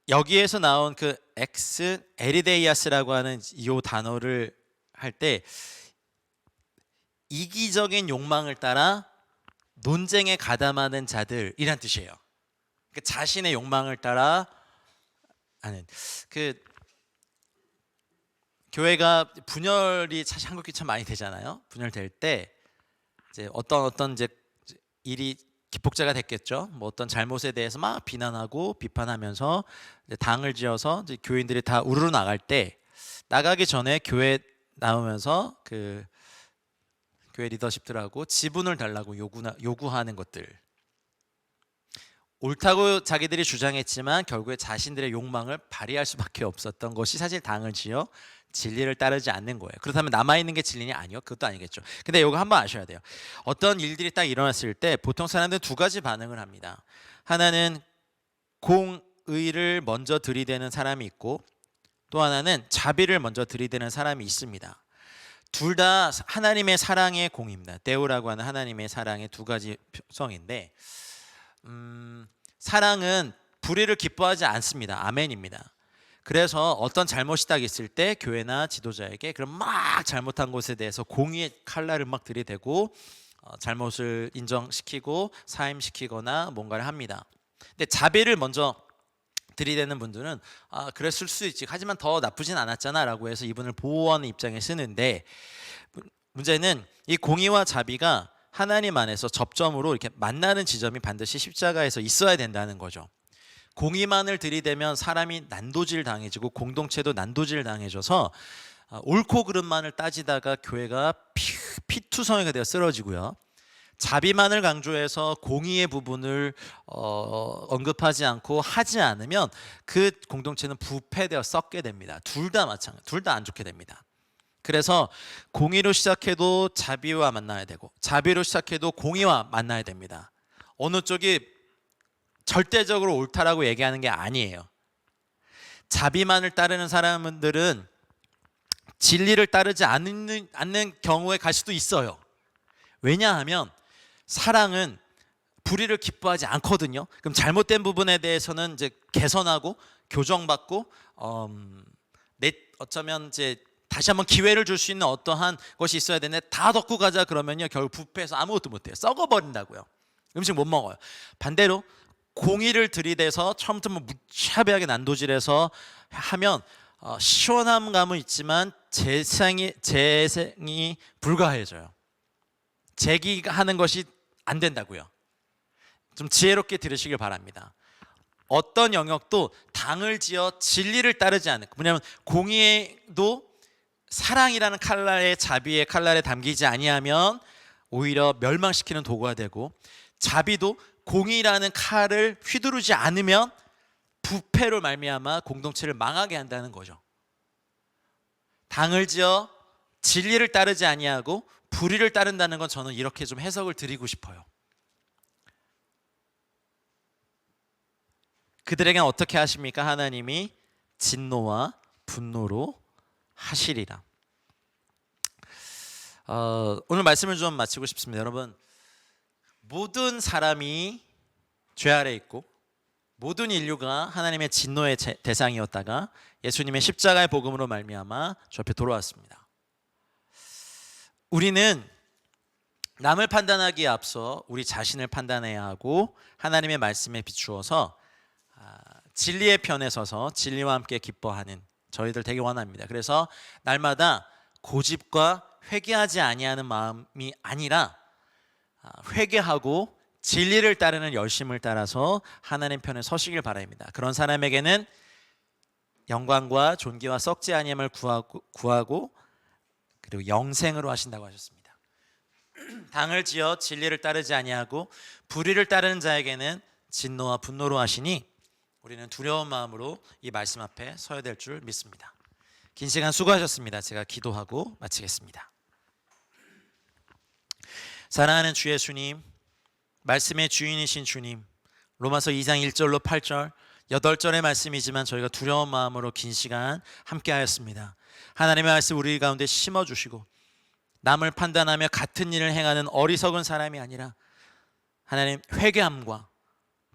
여기에서 나온 그 엑스 에리데이아스라고 하는 이 단어를 할 때 이기적인 욕망을 따라 논쟁에 가담하는 자들이란 뜻이에요. 그러니까 자신의 욕망을 따라 하는, 그 교회가 분열이 사실 한국이 참 많이 되잖아요. 분열될 때 이제 어떤 이제 일이 기폭제가 됐겠죠. 뭐 어떤 잘못에 대해서 막 비난하고 비판하면서 이제 당을 지어서 이제 교인들이 다 우르르 나갈 때, 나가기 전에 교회 나오면서 그 교회 리더십들하고 지분을 달라고 요구하는 것들, 옳다고 자기들이 주장했지만 결국에 자신들의 욕망을 발휘할 수밖에 없었던 것이 사실 당을 지어 진리를 따르지 않는 거예요. 그렇다면 남아있는 게 진리냐? 아니요, 그것도 아니겠죠. 근데 이거 한번 아셔야 돼요. 어떤 일들이 딱 일어났을 때 보통 사람들은 두 가지 반응을 합니다. 하나는 공의를 먼저 들이대는 사람이 있고, 또 하나는 자비를 먼저 들이대는 사람이 있습니다. 둘 다 하나님의 사랑의 공입니다. 데오라고 하는 하나님의 사랑의 두 가지 표성인데, 사랑은 불의를 기뻐하지 않습니다. 아멘입니다. 그래서 어떤 잘못이 딱 있을 때 교회나 지도자에게 그럼 막 잘못한 것에 대해서 공의의 칼날을 막 들이대고 잘못을 인정시키고 사임시키거나 뭔가를 합니다. 근데 자비를 먼저 들이대는 분들은 그랬을 수 있지, 하지만 더 나쁘진 않았잖아 라고 해서 이분을 보호하는 입장에 쓰는데, 문제는 이 공의와 자비가 하나님 안에서 접점으로 이렇게 만나는 지점이 반드시 십자가에서 있어야 된다는 거죠. 공의만을 들이대면 사람이 난도질 당해지고 공동체도 난도질 당해져서 옳고 그름만을 따지다가 교회가 피투성이가 되어 쓰러지고요. 자비만을 강조해서 공의의 부분을 언급하지 않고 하지 않으면 그 공동체는 부패되어 썩게 됩니다. 둘 다 마찬가지, 둘 다 안 좋게 됩니다. 그래서 공의로 시작해도 자비와 만나야 되고 자비로 시작해도 공의와 만나야 됩니다. 어느 쪽이 절대적으로 옳다라고 얘기하는 게 아니에요. 자비만을 따르는 사람들은 진리를 따르지 않는 경우에 갈 수도 있어요. 왜냐하면 사랑은 불의를 기뻐하지 않거든요. 그럼 잘못된 부분에 대해서는 이제 개선하고 교정받고 어쩌면 이제 다시 한번 기회를 줄 수 있는 어떠한 것이 있어야 되는데 다 덮고 가자 그러면요 결국 부패해서 아무것도 못해요. 썩어버린다고요. 음식 못 먹어요. 반대로 공의를 들이대서 처음부터 무차별하게 난도질해서 하면 시원한 감은 있지만 재생이 불가해져요. 재기하는 것이 안 된다고요. 좀 지혜롭게 들으시길 바랍니다. 어떤 영역도 당을 지어 진리를 따르지 않는, 뭐냐면 공의도 사랑이라는 칼날에 자비의 칼날에 담기지 아니하면 오히려 멸망시키는 도구가 되고, 자비도 공의라는 칼을 휘두르지 않으면 부패로 말미암아 공동체를 망하게 한다는 거죠. 당을 지어 진리를 따르지 아니하고 불의를 따른다는 건 저는 이렇게 좀 해석을 드리고 싶어요. 그들에겐 어떻게 하십니까? 하나님이 진노와 분노로 하시리라. 오늘 말씀을 좀 마치고 싶습니다. 여러분, 모든 사람이 죄 아래 있고 모든 인류가 하나님의 진노의 대상이었다가 예수님의 십자가의 복음으로 말미암아 저 앞에 돌아왔습니다. 우리는 남을 판단하기에 앞서 우리 자신을 판단해야 하고 하나님의 말씀에 비추어서 진리의 편에 서서 진리와 함께 기뻐하는 저희들 되게 원합니다. 그래서 날마다 고집과 회개하지 아니하는 마음이 아니라 회개하고 진리를 따르는 열심을 따라서 하나님 편에 서시길 바랍니다. 그런 사람에게는 영광과 존귀와 썩지 아니함을 구하고 그리고 영생으로 하신다고 하셨습니다. 당을 지어 진리를 따르지 아니하고 불의를 따르는 자에게는 진노와 분노로 하시니 우리는 두려운 마음으로 이 말씀 앞에 서야 될 줄 믿습니다. 긴 시간 수고하셨습니다. 제가 기도하고 마치겠습니다. 사랑하는 주 예수님, 말씀의 주인이신 주님, 로마서 2장 1절로 8절 8절의 말씀이지만 저희가 두려운 마음으로 긴 시간 함께 하였습니다. 하나님의 말씀 우리 가운데 심어주시고 남을 판단하며 같은 일을 행하는 어리석은 사람이 아니라 하나님 회개함과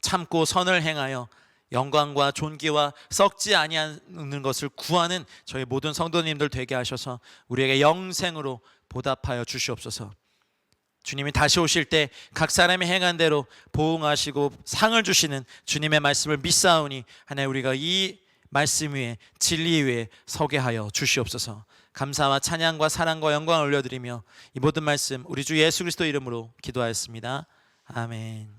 참고 선을 행하여 영광과 존귀와 썩지 아니하는 것을 구하는 저희 모든 성도님들 되게 하셔서 우리에게 영생으로 보답하여 주시옵소서. 주님이 다시 오실 때 각 사람이 행한 대로 보응하시고 상을 주시는 주님의 말씀을 믿사오니 하나님 우리가 이 말씀 위에 진리 위에 서게 하여 주시옵소서. 감사와 찬양과 사랑과 영광을 올려드리며 이 모든 말씀 우리 주 예수 그리스도 이름으로 기도하였습니다. 아멘.